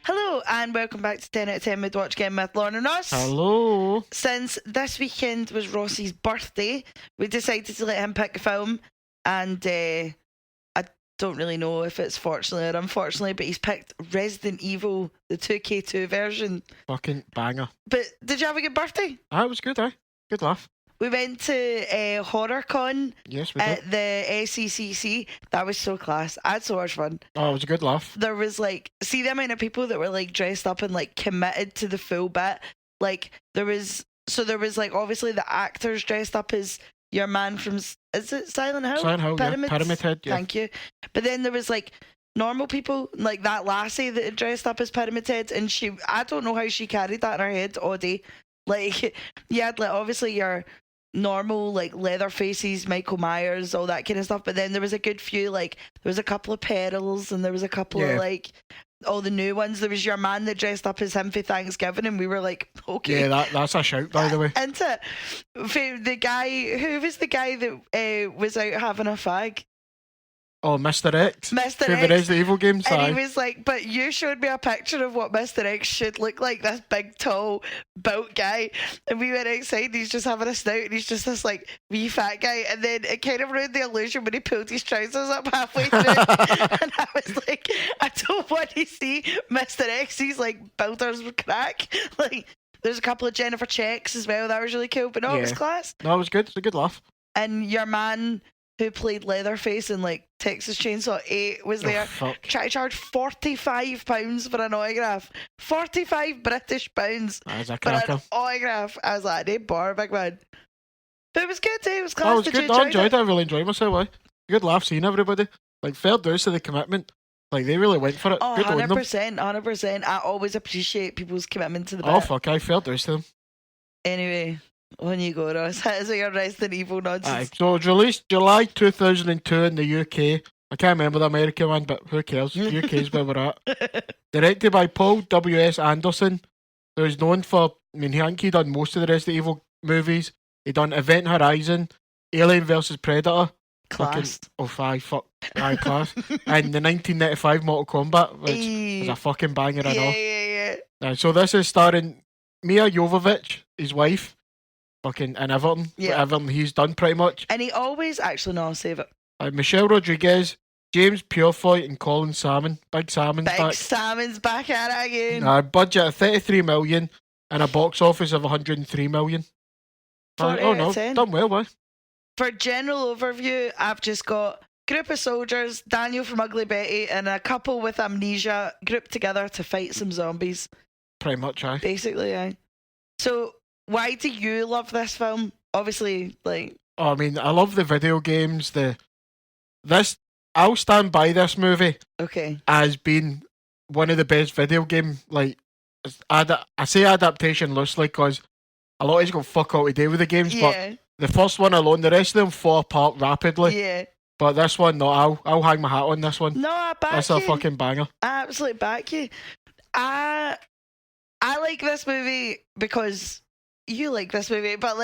Hello and welcome back to 10 out of 10 Mid-Watch Game with Lauren and Ross. Hello. Since this weekend was Ross's birthday, we decided to let him pick a film, and I don't really know if it's fortunately or unfortunately, but he's picked Resident Evil, the 2K2 version. Fucking banger. But did you have a good birthday? It was good, Good laugh. We went to HorrorCon Yes, we did. at the SECC. That was so class. I had so much fun. Oh, it was a good laugh. There was see the amount of people that were dressed up and committed to the full bit. There was obviously the actors dressed up as your man from, is it Silent Hill? Silent Hill, Pyramids? Pyramid Head, yeah. Thank you. But then there was normal people, like that lassie that had dressed up as Pyramid Head, and I don't know how she carried that in her head all day. You had obviously your normal leather faces, Michael Myers, all that kind of stuff, but then there was a good few, there was a couple of perils, and there was a couple of all the new ones. There was your man that dressed up as him for Thanksgiving, and we were like, okay, yeah, that's a shout, by the way. Into the guy, who was the guy that was out having a fag? Oh, Mr. X. Mr. For X. the Resident Evil games, and he was like, but you showed me a picture of what Mr. X should look like, this big, tall, built guy. And we went outside and he's just having a snout and he's just this wee fat guy. And then it kind of ruined the illusion when he pulled his trousers up halfway through. And I was like, I don't want to see Mr. X's builders crack. There's a couple of Jennifer checks as well. That was really cool. But no, it was class. No, it was good. It was a good laugh. And your man who played Leatherface in Texas Chainsaw 8 was there. Try to charge £45 for an autograph. 45 British pounds for an autograph. I was like, they bar, big man. But it was good, eh? It was class. Oh, it was good. I enjoyed it. I really enjoyed myself, Good laugh seeing everybody. Fair dues to the commitment. They really went for it. Oh, good 100%. I always appreciate people's commitment to the bit. Oh, fuck, fair dues to them. Anyway, on you go, Ross. Hit us with your Resident Evil nonsense. So it was released July 2002 in the UK. I can't remember the American one, but who cares? UK's where we're at. Directed by Paul W.S. Anderson, who is known for, I think he done most of the Resident Evil movies. He done Event Horizon, Alien vs Predator. Class. Class. And the 1995 Mortal Kombat, which was a fucking banger and all. Yeah. So this is starring Mia Jovovich, his wife. In Everton. Yeah. Everton he's done pretty much. And he always, actually, no, I'll save it. Michelle Rodriguez, James Purefoy and Colin Salmon. Big Salmon's back. Salmon's back at it again. Budget of 33 million and a box office of 103 million. Done well, boy. For general overview, I've just got group of soldiers, Daniel from Ugly Betty and a couple with amnesia grouped together to fight some zombies. Pretty much, aye. Basically, aye. So, why do you love this film? Obviously, I love the video games. I'll stand by this movie. Okay. As being one of the best video game. I say adaptation loosely because a lot of it's got fuck all to do with the games. Yeah. But the first one alone, the rest of them fall apart rapidly. Yeah. But this one, no, I'll hang my hat on this one. No, I back That's you. a fucking banger. I absolutely back you. I like this movie because you like this movie, but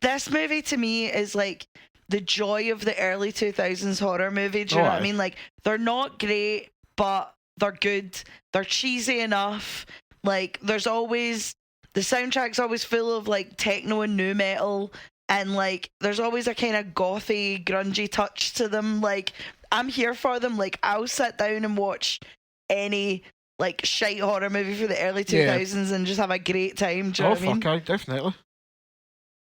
this movie to me is the joy of the early 2000s horror movie. Do you know what I mean? They're not great, but they're good. They're cheesy enough. There's always, the soundtrack's always full of techno and nu metal, and there's always a kind of gothy, grungy touch to them. I'm here for them. I'll sit down and watch any shite horror movie for the early 2000s and just have a great time. Do you know what I mean? Fuck, definitely.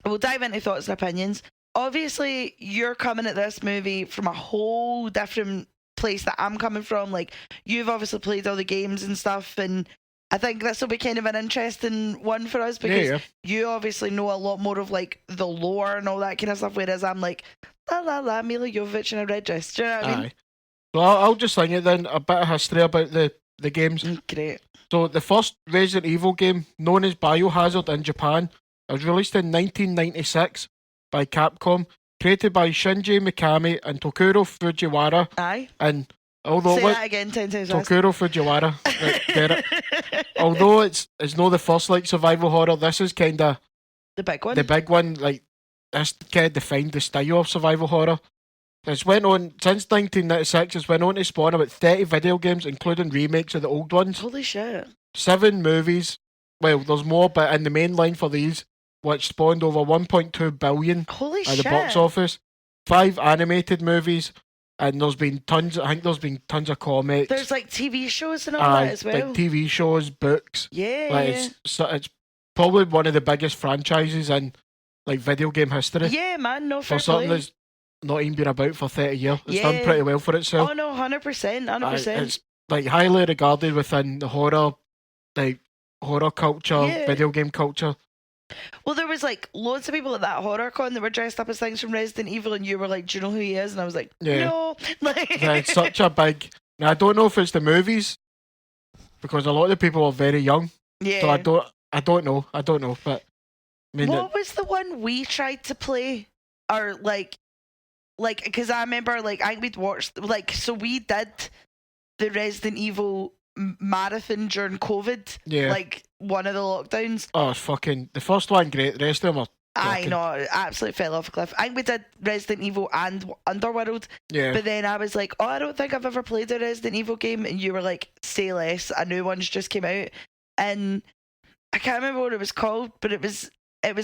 We'll dive into thoughts and opinions. Obviously, you're coming at this movie from a whole different place that I'm coming from. You've obviously played all the games and stuff, and I think this will be kind of an interesting one for us because you obviously know a lot more of the lore and all that kind of stuff, whereas I'm la Mila Jovovich in a red dress. Do you know what I mean? So I'll just sing it then, a bit of history about the games. Great. So the first Resident Evil game, known as Biohazard in Japan, was released in 1996 by Capcom, created by Shinji Mikami and Tokuro Fujiwara. Aye. And although say that again 10 times fast. Tokuro Fujiwara, get it. Although it's not the first survival horror, this is kind of the big one. The big one, this kind of defined the style of survival horror. It's went on since 1996. It's went on to spawn about 30 video games, including remakes of the old ones. Holy shit. 7 movies. Well, there's more, but in the main line for these, which spawned over 1.2 billion Holy at shit. the box office. 5 animated movies, and there's been tons. I think there's been tons of comics. There's like TV shows and all that as well. Like TV shows, books. Yeah. Like it's probably one of the biggest franchises in like video game history. Yeah, man. No, fair for something play. that's not even been about for 30 years. It's Yeah. done pretty well for itself. Oh no, 100%, 100%. It's like highly regarded within the horror culture, Yeah. video game culture. Well, there was like loads of people at that horror con that were dressed up as things from Resident Evil, and you were like, "Do you know who he is?" And I was like, Yeah. "No." Like, Yeah, it's such a big. Now I don't know if it's the movies because a lot of the people are very young, yeah. so I don't know. But I mean, What was the one we tried to play, or like, because I remember like I think we'd watched like so we did the Resident Evil marathon during COVID, yeah. like one of the lockdowns. Oh, it's fucking the first one great. The rest of them are. I fucking- know, absolutely fell off a cliff. I think we did Resident Evil and Underworld, Yeah. but then I was like, "Oh, I don't think I've ever played a Resident Evil game," and you were like, "Say less." A new one's just came out, and I can't remember what it was called, but it was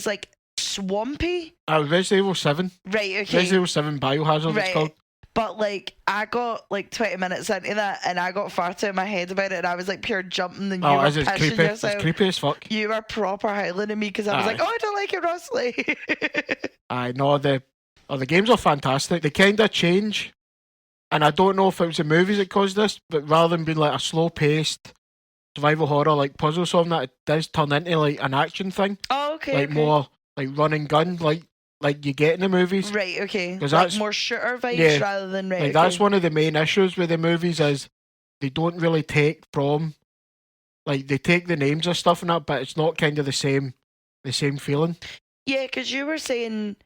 like swampy. Resident Evil 7. Right, okay. Resident Evil 7 Biohazard. Right. It's called. But like I got like 20 minutes into that and I got far too in my head about it and I was like pure jumping and you were It's pissing creepy. yourself. It's creepy as fuck. You were proper howling at me because I was Aye. like, "Oh, I don't like it, Rossley." I know the games are fantastic. They kind of change, and I don't know if it was the movies that caused this, but rather than being like a slow-paced survival horror like puzzle solving, that it does turn into like an action thing, Oh, okay. like okay. more like run and gun, like you get in the movies. Right, okay. 'Cause Like that's- more shooter vibes yeah, rather than right. Like that's one of the main issues with the movies is they don't really take from, like they take the names of stuff and that, but it's not kind of the same feeling. Yeah, because you were saying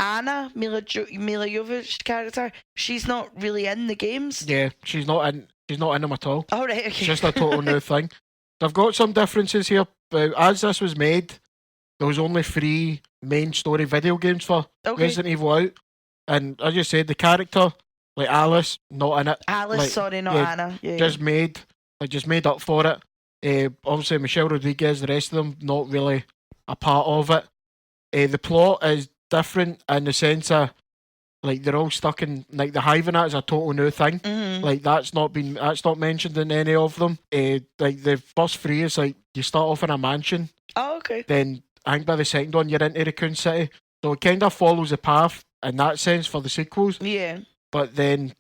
Anna, Mila Jovovich's character, she's not really in the games. Yeah, she's not in them at all. Oh, right, okay. It's just a total new thing. They've got some differences here, but as this was made, there was only 3 main story video games for Okay. Resident Evil out. And as you said, the character, like Alice, not in it. Alice, like, sorry, not yeah, Anna. Yeah, Just made up for it. Obviously, Michelle Rodriguez, the rest of them, not really a part of it. The plot is different in the sense of, like, they're all stuck in, like, the hive and that is a total new thing. Mm-hmm. Like that's not mentioned in any of them. Like the first 3 is like you start off in a mansion, Oh, okay. then I think by the second one you're into Raccoon City. So it kind of follows the path in that sense for the sequels. Yeah. But then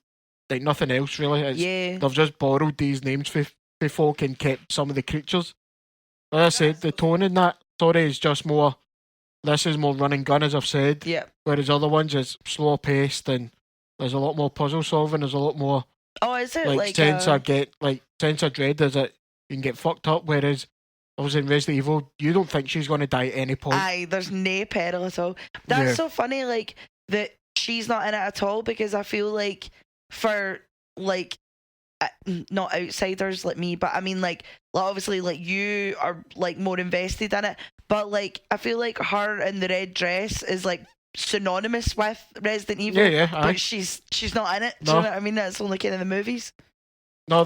like nothing else really. Yeah. They've just borrowed these names for folk and kept some of the creatures. Like I said, the tone in that story is just more. This is more run and gun, as I've said. Yeah. Whereas other ones is slower paced and there's a lot more puzzle solving. There's a lot more. Oh, is it Like sense of dread is that you can get fucked up, whereas I was in Resident Evil, you don't think she's going to die at any point. Aye, there's no peril at all. That's Yeah. so funny, like that she's not in it at all because I feel like for like not outsiders like me, but I mean like obviously like you are like more invested in it, but like I feel like her in the red dress is like synonymous with Resident Evil. Yeah, aye. But she's not in it. Do you No. know what I mean? That's only kind of the movies. No,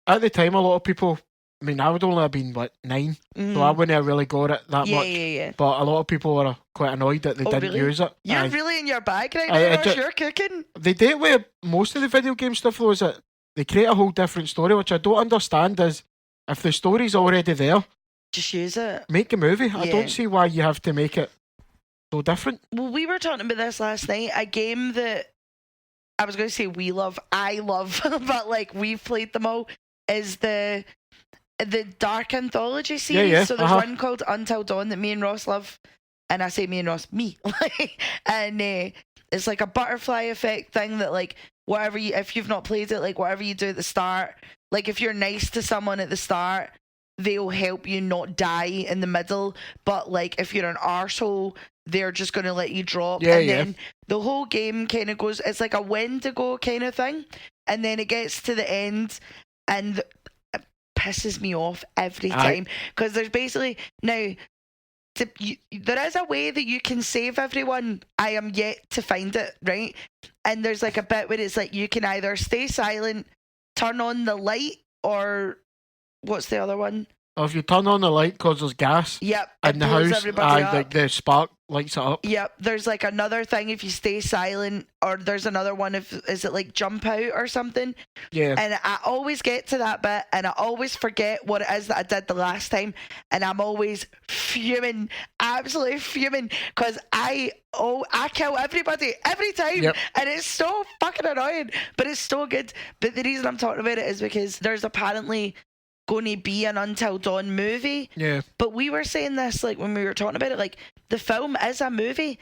at the time, a lot of people. I mean, I would only have been 9, so I wouldn't have really got it that yeah, much. yeah. But a lot of people were quite annoyed that they Oh, didn't really? use it. You're Aye. really in your bag right Aye, now, I Ross, ju- you're cooking. They did with most of the video game stuff though, is that they create a whole different story, which I don't understand. Is if the story's already there, Just use it. make a movie. I Yeah. don't see why you have to make it so different. Well, we were talking about this last night. A game that I was going to say I love, but like we've played them all, is the Dark Anthology series. yeah, So there's uh-huh. one called Until Dawn that me and Ross love, and I say me and Ross, me, and it's like a butterfly effect thing that like whatever you, if you've not played it, like whatever you do at the start, like if you're nice to someone at the start, they'll help you not die in the middle, but like if you're an arsehole, they're just going to let you drop. Yeah, and yeah. then the whole game kind of goes, it's like a Wendigo kind of thing, and then it gets to the end and it pisses me off every Aye. time because there's basically now there is a way that you can save everyone. I am yet to find it, right? And there's like a bit where it's like you can either stay silent, turn on the light, or what's the other one? Or if you turn on the light because there's gas Yep, in it the blows house, everybody up. like the spark lights it up. Yep, there's like another thing if you stay silent, or there's another one if is it like jump out or something. Yeah. And I always get to that bit, and I always forget what it is that I did the last time, and I'm always fuming, absolutely fuming, because I kill everybody every time, Yep. and it's so fucking annoying, but it's so good. But the reason I'm talking about it is because there's apparently going to be an Until Dawn movie. Yeah. But we were saying this like when we were talking about it, like the film is a movie.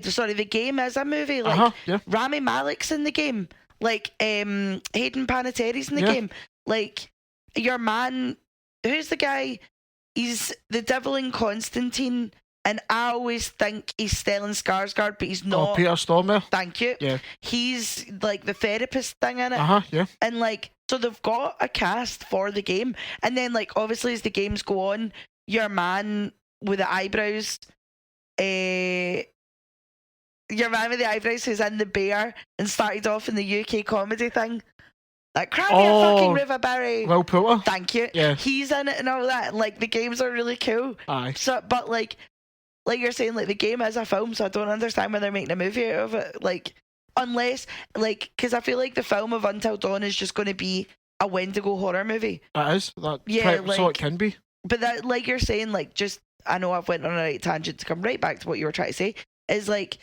Sorry, the game is a movie. Like Yeah. Rami Malek's in the game. Like Hayden Panettiere's in the game. Like your man, who's the guy? He's the devil in Constantine. And I always think he's Stellan Skarsgård, but he's not. Oh, Peter Stormare. Thank you. Yeah. He's like the therapist thing in it. Yeah. And like, so they've got a cast for the game. And then like, obviously as the games go on, your man with the eyebrows, your man with the eyebrows who's in the Bear and started off in the UK comedy thing. Like, cry me a fucking river, Barry. Will Poulter. Thank you. Yeah. He's in it and all that. And like, the games are really cool. Aye. So, but like you're saying, like the game is a film, so I don't understand when they're making a movie out of it. Like, unless, like, because I feel like the film of Until Dawn is just going to be a Wendigo horror movie. That is. That Yeah, so it can be. But that, like you're saying, like, just, I know I've went on a right tangent to come right back to what you were trying to say, is like,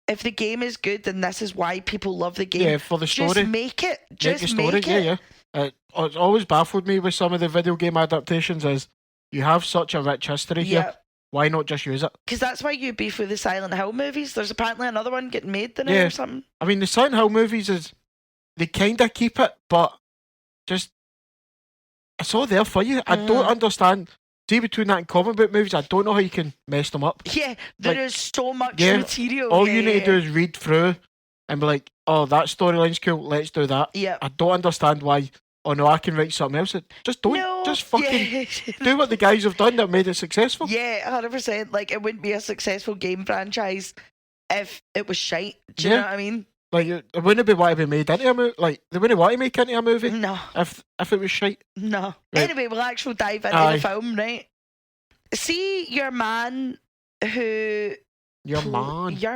if the game is good, then this is why people love the game. Yeah, for the story. Just make it. Just make make it. it. Yeah. It's always baffled me with some of the video game adaptations is you have such a rich history here. Why not just use it? Because that's why you beef with the Silent Hill movies. There's apparently another one getting made now or something. I mean, the Silent Hill movies they kind of keep it, but just it's all there for you. I don't understand. See, between that and comic book movies, I don't know how you can mess them up. Yeah, there is so much material. All you need to do is read through and be like, oh, that storyline's cool, let's do that. Yeah. I don't understand why, oh no, I can write something else. Just don't. No. Just fucking do what the guys have done that made it successful. Yeah, 100%. Like, it wouldn't be a successful game franchise if it was shite. Do you know what I mean? Like, it wouldn't be what to be made into a movie. Like, they wouldn't want to make into a movie. No. If it was shite. No. Right. Anyway, we'll actually dive into the film, right? See your man who... Your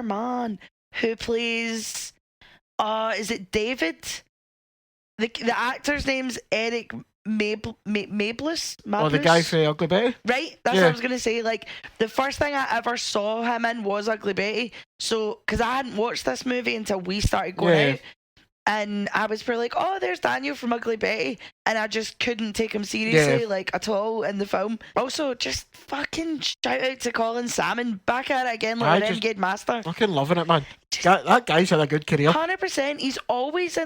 man who plays... is it David? The actor's name's Eric Mablis? Oh, the guy for Ugly Betty? Right? That's what I was going to say. Like, the first thing I ever saw him in was Ugly Betty. So, because I hadn't watched this movie until we started going out. And I was pretty like, oh, there's Daniel from Ugly Betty. And I just couldn't take him seriously, like, at all in the film. Also, just fucking shout out to Colin Salmon. Back at it again, like a Renegade Master. Fucking loving it, man. That guy's had a good career. 100%. He's always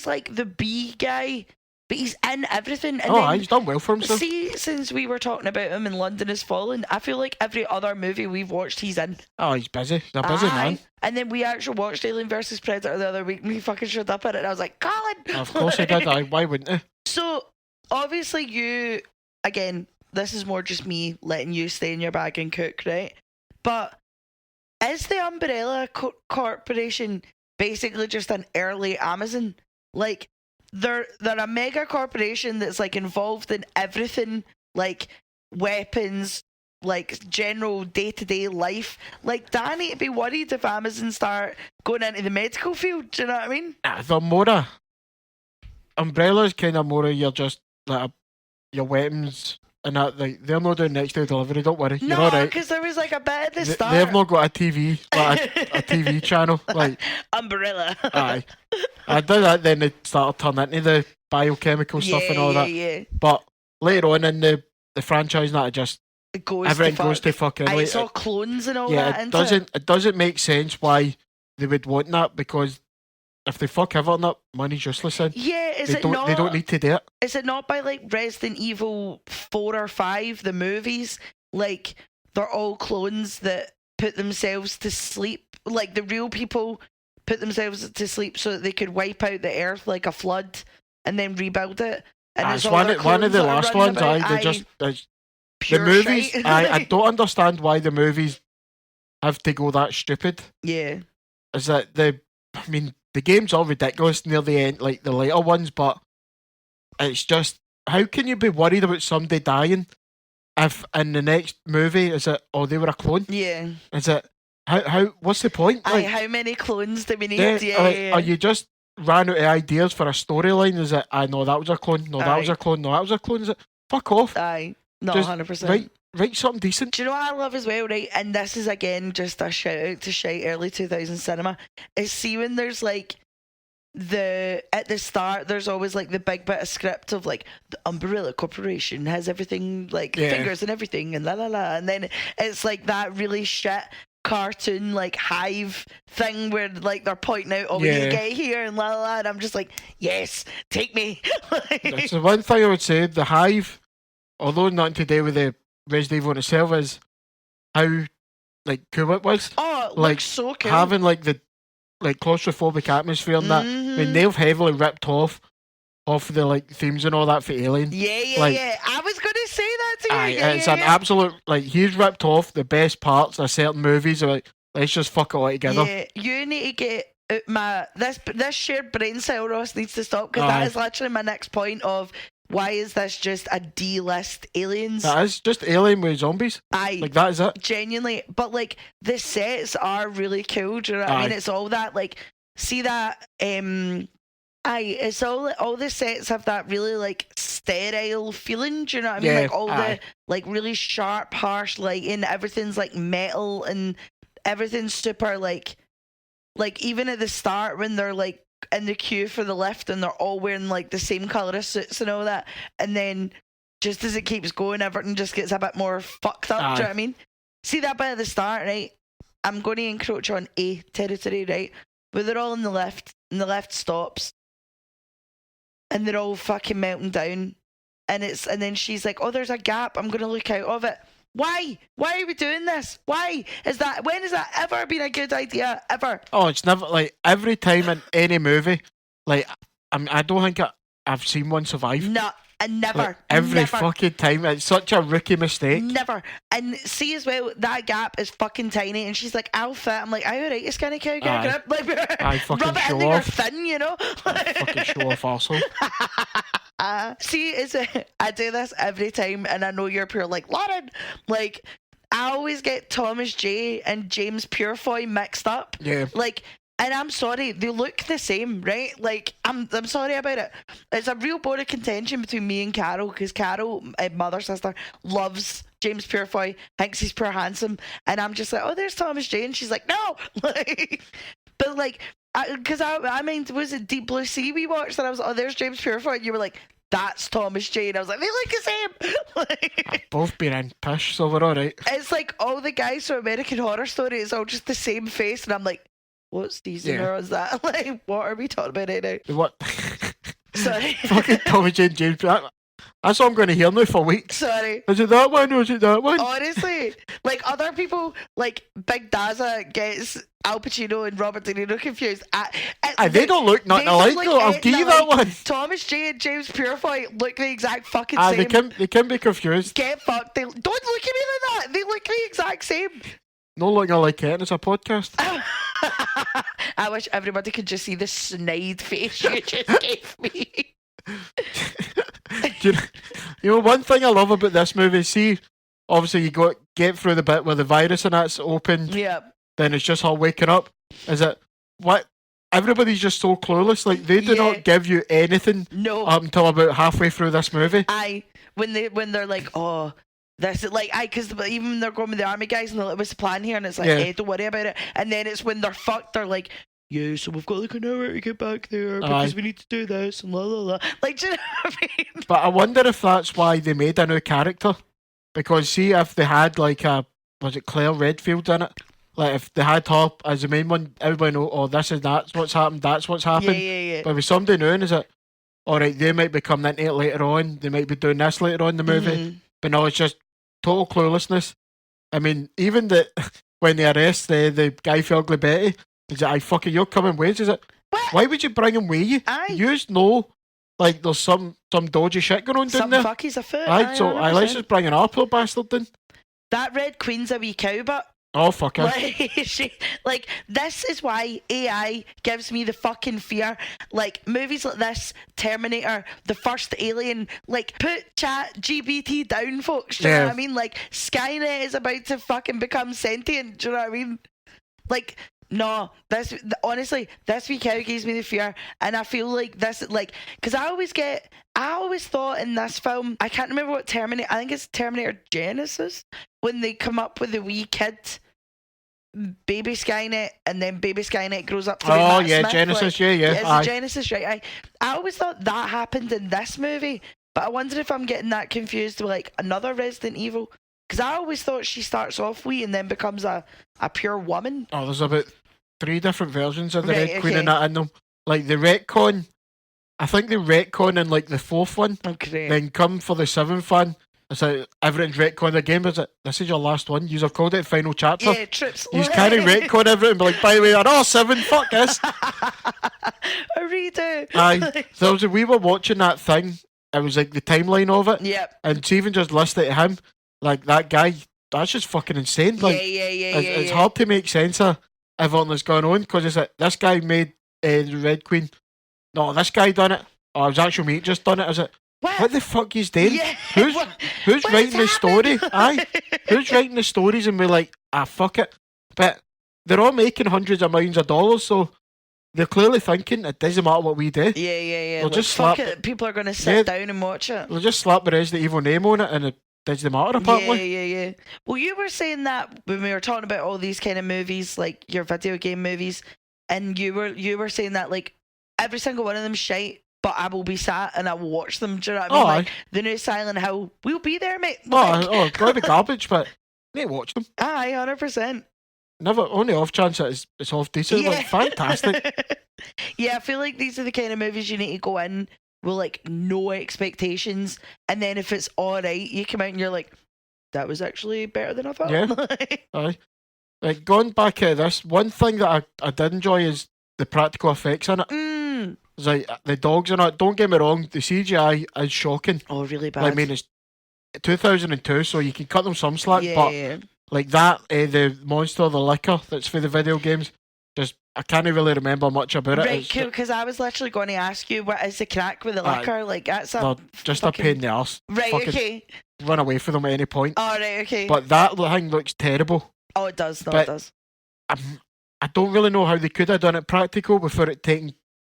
like the B guy, but he's in everything. And he's done well for himself. See, since we were talking about him in London Has Fallen, I feel like every other movie we've watched, he's in. Oh, he's busy. He's a busy man. And then we actually watched Alien vs Predator the other week, and he fucking showed up in it, and I was like, Colin! Of course he did. Why wouldn't he? So, obviously you, again, this is more just me letting you stay in your bag and cook, right? But is the Umbrella Corporation basically just an early Amazon? Like, they're a mega corporation that's like involved in everything, like weapons, like general day-to-day life. Like, Danny to be worried if Amazon start going into the medical field. Do you know what I mean? They're more Umbrella's kind of more you're just like your weapons and that. Like, they're not doing next day delivery. Don't worry, you're all right. Because there was like a bit at the start. They've not got a TV, like a TV channel, like Umbrella. Aye, I did that. Then they started turning into the biochemical stuff and all that. Yeah. But later on in the franchise, that just everything goes to fucking. I saw clones and all that. It doesn't make sense why they would want that, because if they fuck everything up, money's useless then. Yeah, they don't need to do it. Is it not by like Resident Evil 4 or 5, the movies? Like, they're all clones that put themselves to sleep. Like, the real people put themselves to sleep so that they could wipe out the earth like a flood and then rebuild it. And it's one of the last ones. pure movies, shite. I don't understand why the movies have to go that stupid. Yeah. Is that the game's all ridiculous near the end, like the later ones, but it's just, how can you be worried about somebody dying if in the next movie is it, oh, they were a clone? Yeah. Is it, how what's the point? Like, how many clones do we need? Are you just ran out of ideas for a storyline? Is it, I know that was a clone, no, that was a clone, no, that was a clone? Is it, fuck off. Aye. No, Just 100%. Write something decent. Do you know what I love as well, right? And this is again just a shout out to shite early 2000s cinema. Is see when there's like at the start there's always like the big bit of script of like the Umbrella Corporation has everything, like fingers and everything and la la la, and then it's like that really shit cartoon like hive thing where like they're pointing out, oh, we need to get here and la la la, and I'm just like, yes, take me. That's the one thing I would say, the hive, although nothing to do with the Resident Evil itself, is how like cool it was. Oh, it like looks so cool. Having like the like claustrophobic atmosphere and that. I mean, they've heavily ripped off the like themes and all that for Alien. Yeah. I was gonna say that to you. It's an absolute, like, he's ripped off the best parts of certain movies. Like, let's just fuck it all together. Yeah, you need to get out this shared brain cell, Ross, needs to stop, because that is literally my next point of why is this just a D-list Aliens? That is just Alien with zombies. Like, that is it. Genuinely. But, like, the sets are really cool. Do you know what I mean? It's all that, like, see that, it's all the sets have that really, like, sterile feeling. Do you know what I mean? Like, all the, like, really sharp, harsh lighting. Everything's, like, metal and everything's super, like, even at the start when they're, like, in the queue for the lift and they're all wearing like the same colour of suits and all that, and then just as it keeps going everything just gets a bit more fucked up. Do you know what I mean? See that bit at the start, right? I'm going to encroach on A territory, right? But they're all in the lift and the lift stops and they're all fucking melting down, and then she's like, oh, there's a gap, I'm going to look out of it. Why are we doing this? When has that ever been a good idea? Ever? Oh, it's never, like, every time in any movie, like, I don't think I've seen one survive. No, and never. Like, every fucking time. It's such a rookie mistake. Never. And see as well, that gap is fucking tiny, and she's like, I'll fit. I'm like, alright, you skinny cow, get a grip. Like, fucking rub it show in there, you're off. thin, you know? Fucking show off arsehole. See, I do this every time, and I know you're pure like, Lauren, like, I always get Thomas J and James Purefoy mixed up. Yeah. Like, and I'm sorry, they look the same, right? Like, I'm sorry about it. It's a real bone of contention between me and Carol, because Carol, my mother sister, loves James Purefoy, thinks he's pure handsome, and I'm just like, oh, there's Thomas J, and she's like, no, like, but like, because I mean, was it Deep Blue Sea we watched, and I was like, oh, there's James Purefoy, and you were like, that's Thomas J, and I was like, they look the same. Like, both been in pish, so we're alright. It's like all the guys from American Horror Story, it's all just the same face, and I'm like, what season or is that? Like, what are we talking about right now? What? Sorry. Fucking Tommy Jane James. That's all I'm going to hear now for weeks. Sorry. Is it that one or is it that one? Honestly, like, other people, like Big Dazza gets Al Pacino and Robert De Niro confused. They don't look nothing alike. I'll give you that one. Thomas J and James Purefoy look the exact fucking same. They can be confused. Get fucked. Don't look at me like that. They look the exact same. No looking alike it. It's a podcast. I wish everybody could just see the snide face you just gave me. You know, one thing I love about this movie, see, obviously you get through the bit where the virus and that's open. Yeah. Then it's just her waking up. Is it what? Everybody's just so clueless. Like, they do not give you anything. No. Up until about halfway through this movie. When they're like, oh, this is like, because even when they're going with the army guys and they're like, what's the plan here? And it's like, hey, don't worry about it. And then it's when they're fucked, they're like, yeah, so we've got like an hour to get back there because we need to do this and la la la. Like, do you know what I mean? But I wonder if that's why they made a new character. Because see, if they had like was it Claire Redfield in it? Like, if they had her as the main one, everybody know, oh, that's what's happened, that's what's happened. Yeah. But with somebody new, is it, alright, they might be coming into it later on, they might be doing this later on in the movie. Mm-hmm. But no, it's just total cluelessness. I mean, even when they arrest the guy for Ugly Betty, is it, fucking, you're coming with, is it? What? Why would you bring him with you? You know like there's some dodgy shit going on down Some there. fucky's afoot. Aye, so 100%. let's just bring an poor bastard in. That Red Queen's a wee cow butt. Oh, fuck her. This is why AI gives me the fucking fear. Like, movies like this, Terminator, The First Alien, like, put chat GBT down, folks. Do you know what I mean? Like, Skynet is about to fucking become sentient. Do you know what I mean? Like, no, honestly, this wee cow gives me the fear. And I feel like this, like, because I always thought in this film, I can't remember what Terminator, I think it's Terminator Genesis, when they come up with the wee kid, baby Skynet, and then baby Skynet grows up to be Matt Smith. Genesis, like, yeah. It's Genesis, right? I always thought that happened in this movie, but I wonder if I'm getting that confused with like another Resident Evil, because I always thought she starts off wee and then becomes a pure woman. Oh, there's about 3 different versions of the Red Queen and that in them. Like the retcon, I think the retcon in like the 4th one, then come for the 7th one. It's like everything's retcon again, but it's like, this is your last one. You've called it final chapter. Yeah, trips. You kind of retcon everything, but like, by the way, I 7, fuck this. A redo. Aye. So we were watching that thing, it was like the timeline of it. Yep. And to even just list it to him, like that guy, that's just fucking insane. Like, it's hard to make sense of everything that's going on, because it's like, this guy made the Red Queen. No, this guy done it. Oh, it was actual mate just done it. Is it? What the fuck he's doing? Yeah. Who's writing the story? Aye. Who's writing the stories and we're like, fuck it. But they're all making hundreds of millions of dollars, so they're clearly thinking it doesn't matter what we do. Yeah. We'll like, just fuck slap it. People are going to sit down and watch it. We'll just slap the Resident Evil name on it and it doesn't matter apparently. Yeah. Well, you were saying that when we were talking about all these kind of movies, like your video game movies, and you were saying that like every single one of them shite, but I will be sat and I will watch them. Do you know what I mean? Like the new Silent Hill, we'll be there, mate. Like, gotta be garbage, but mate, watch them. Aye, 100%. Never, only off chance it's half decent. Yeah. Like, fantastic. Yeah, I feel like these are the kind of movies you need to go in with like no expectations, and then if it's alright, you come out and you're like, that was actually better than I thought. Yeah. Aye. Like, going back at this, one thing that I did enjoy is the practical effects in it. It's like the dogs in it. Don't get me wrong, the CGI is shocking. Oh, really bad. Like, I mean, it's 2002, so you can cut them some slack. But like that, the monster, the liquor that's for the video games, just I can't really remember much about it. Right, cool. Because I was literally going to ask you, what is the crack with the liquor? Like, that's just fucking... a pain in the arse. Right, okay. Run away from them at any point. Oh, right, okay. But that thing looks terrible. Oh, it does. No, it does. I don't really know how they could have done it practical before it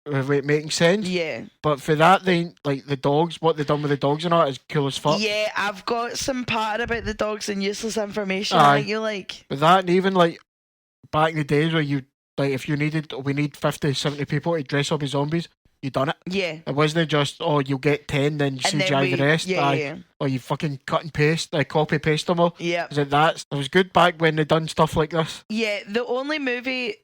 making sense. Yeah. But for that, they like the dogs. What they done with the dogs and all is cool as fuck. Yeah, I've got some part about the dogs and useless information. Aye. You like. But that, and even like back in the days where you like, if we need 50, 70 people to dress up as zombies, you done it. Yeah. It wasn't just you'll get 10, then CGI the rest. Yeah. Or you fucking cut and paste, copy paste them all. Yeah. It was good back when they done stuff like this. Yeah, the only movie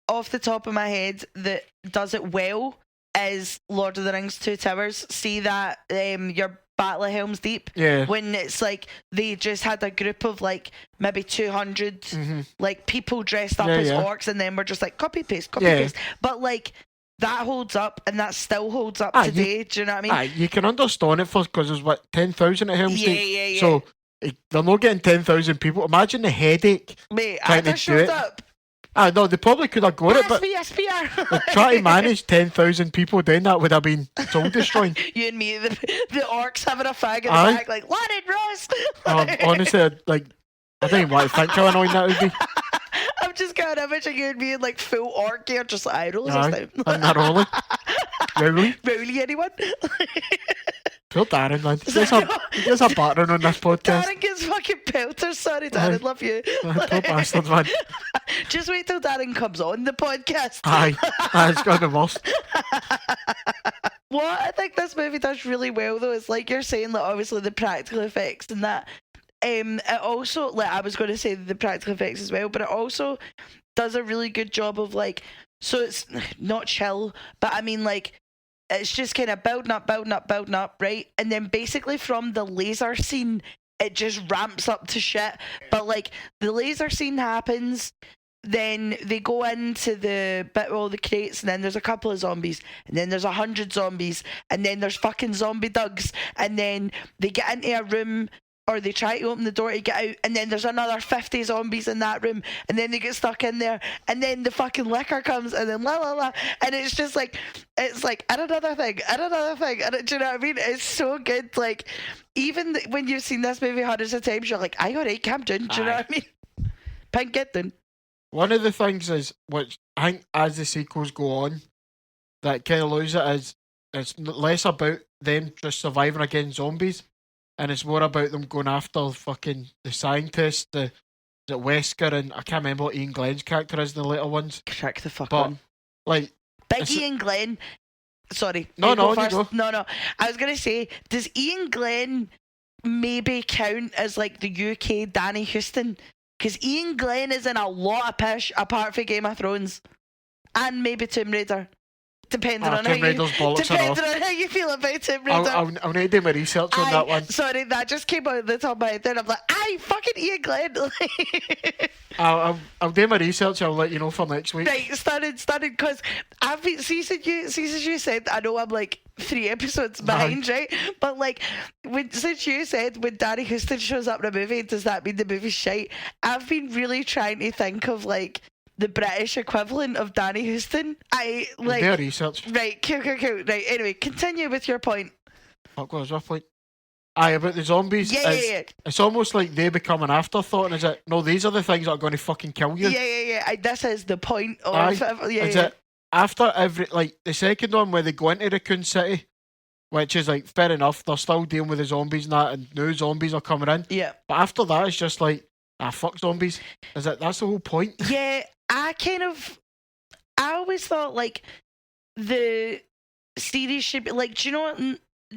off the top of my head that does it well is Lord of the Rings 2 Towers. See that your Battle of Helm's Deep? Yeah. When it's like they just had a group of like maybe 200 like people dressed up as orcs, and then we're just like copy paste. But like that holds up, and that still holds up today. Do you know what I mean? You can understand it first because there's 10,000 at Helm's Deep. Yeah. So they're not getting 10,000 people. Imagine the headache. Mate, I just showed up. No, they probably could have got it, but trying to manage 10,000 people doing that would have been soul destroying. You and me, the orcs having a fag in the back, like, London Ross! Honestly, I don't even want to think how annoying that would be. I'm just kind of imagining you and me in like full orc gear, just like idols. And that rolling. Rowley, anyone? Poor Darren, man. He gets a battering on this podcast. Darren gets fucking pelters. Sorry, Darren, love you. Poor bastard, man. Just wait till Darren comes on the podcast. Aye, it's going to be worse. What I think this movie does really well, though, is like you're saying, like obviously the practical effects and that. It also, like I was going to say the practical effects as well, but it also does a really good job of like, so it's not chill, but I mean like, it's just kind of building up, right? And then basically from the laser scene, it just ramps up to shit. But like the laser scene happens, then they go into the bit with all the crates, and then there's a couple of zombies, and then there's 100 zombies, and then there's fucking zombie dugs, and then they get into a room, or they try to open the door to get out, and then there's another 50 zombies in that room, and then they get stuck in there, and then the fucking liquor comes, and then la la la, and it's just like, it's like, and another thing, and another thing, and do you know what I mean? It's so good. Like, even when you've seen this movie hundreds of times, you're like, I got it, Camden, do you know what I mean? Pink Kitten. One of the things is, which I think as the sequels go on, that kind of lose it is, it's less about them just surviving against zombies, and it's more about them going after fucking the scientist, the Wesker, and I can't remember what Ian Glenn's character is in the later ones. Crack the fuck But on. like, Big Ian Glenn. Sorry. No, you no, go you first. go. No. I was going to say, does Ian Glenn maybe count as like the UK Danny Houston? Because Ian Glenn is in a lot of pish apart from Game of Thrones. And maybe Tomb Raider. Depending on Tomb Raider's bollocks are off. depending on how you feel about Tomb Raider. I'll need to do my research on that one. Sorry, that just came out of the top of my head. Then I'm like, aye, fucking Ian Glenn. I'll do my research. I'll let you know for next week. Right, started, because I've been, since you said, I know I'm like 3 episodes behind, right? But like, since you said when Danny Houston shows up in a movie, does that mean the movie's shite? I've been really trying to think of like the British equivalent of Danny Houston. I like their research. Right, cool. Right, anyway, continue with your point. What was my point? Aye, about the zombies. Yeah. It's almost like they become an afterthought, and is it? No, these are the things that are going to fucking kill you. Yeah. This is the point of it after every, like the second one where they go into Raccoon City, which is like fair enough, they're still dealing with the zombies and that, and new zombies are coming in. Yeah. But after that, it's just like, fuck zombies. That's the whole point? Yeah, I always thought like the series should be like, do you know what?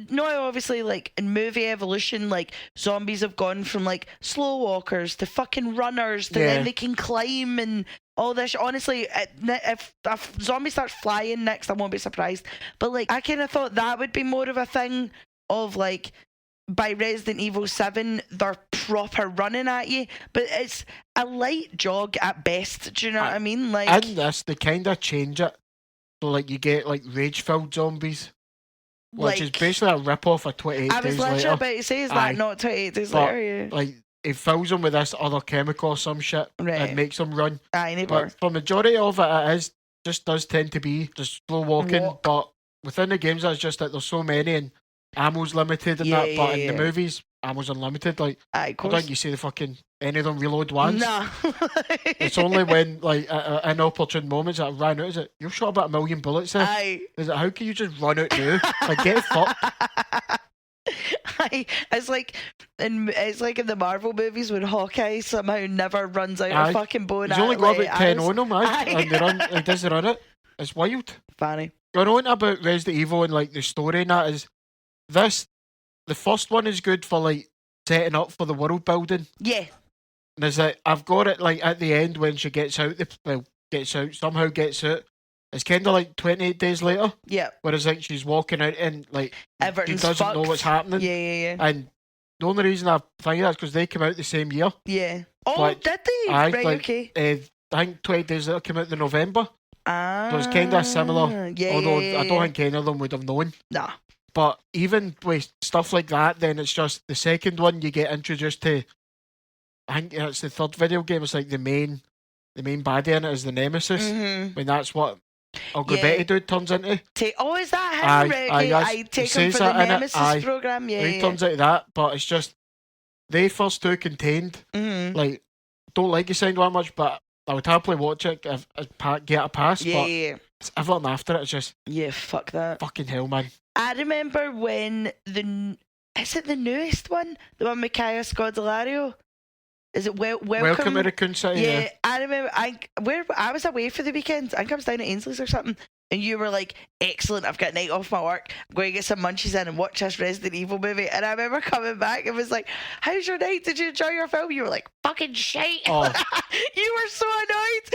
No, obviously, like in movie evolution, like zombies have gone from like slow walkers to fucking runners to then they can climb and all this. Honestly, if a zombie starts flying next, I won't be surprised. But like, I kind of thought that would be more of a thing of like, by Resident Evil 7, they're proper running at you, but it's a light jog at best. Do you know what I mean? Like, in this, they kind of change it. So like, you get like rage-filled zombies, which is basically a rip-off of 28 Days Later. I was literally about to say, is that not 28 Days Later? Yeah. Like, it fills them with this other chemical or some shit and makes them run. But for majority of it does tend to be just slow walking. But within the games, it's just that there's so many and ammo's limited and that. But in the movies, ammo's unlimited. Like, I don't think you see the fucking any of them reload once. No. It's only when like in opportune moments that I ran out. Is it you've shot about 1 million bullets there? Is it how can you just run out now? Like, get fucked. It's like in the Marvel movies when Hawkeye somehow never runs out of fucking bow and he's only got about 10 on him, and he doesn't run it. It's wild. Funny. Going on about Resident Evil and like the story and that is this. The first one is good for like setting up for the world building. Yeah. And is that I've got it like at the end when she gets out. Somehow gets out. It's kind of like 28 Days Later. Yeah. Whereas like she's walking out and like everything's he doesn't fucked. know what's happening. Yeah. And the only reason I think that's because they came out the same year. Yeah. Oh, did they? Right, okay. I think 28 Days Later came out in November. So it's kind of similar. Although I don't think any of them would have known. Nah. But even with stuff like that, then it's just the second one you get introduced to. I think it's the third video game. It's like the main baddie in it is the Nemesis. Mm-hmm. When that's what Betty dude turns into. Is that him? I take him for the Nemesis program. Yeah, he turns into that. But it's just they first two contained. Mm-hmm. Like, don't like the sound that much, but I would happily watch it if get a pass. Yeah. It's everything after it. It's just fuck that. Fucking hell, man. I remember when is it the newest one? The one with Kaya Scodelario? Is it Welcome to Raccoon City? Yeah, I remember. I was away for the weekend. I think I was down at Ainsley's or something, and you were like, "Excellent! I've got a night off my work. I'm going to get some munchies in and watch this Resident Evil movie." And I remember coming back and was like, "How's your night? Did you enjoy your film?" You were like, "Fucking shite!" Oh. You were so annoyed.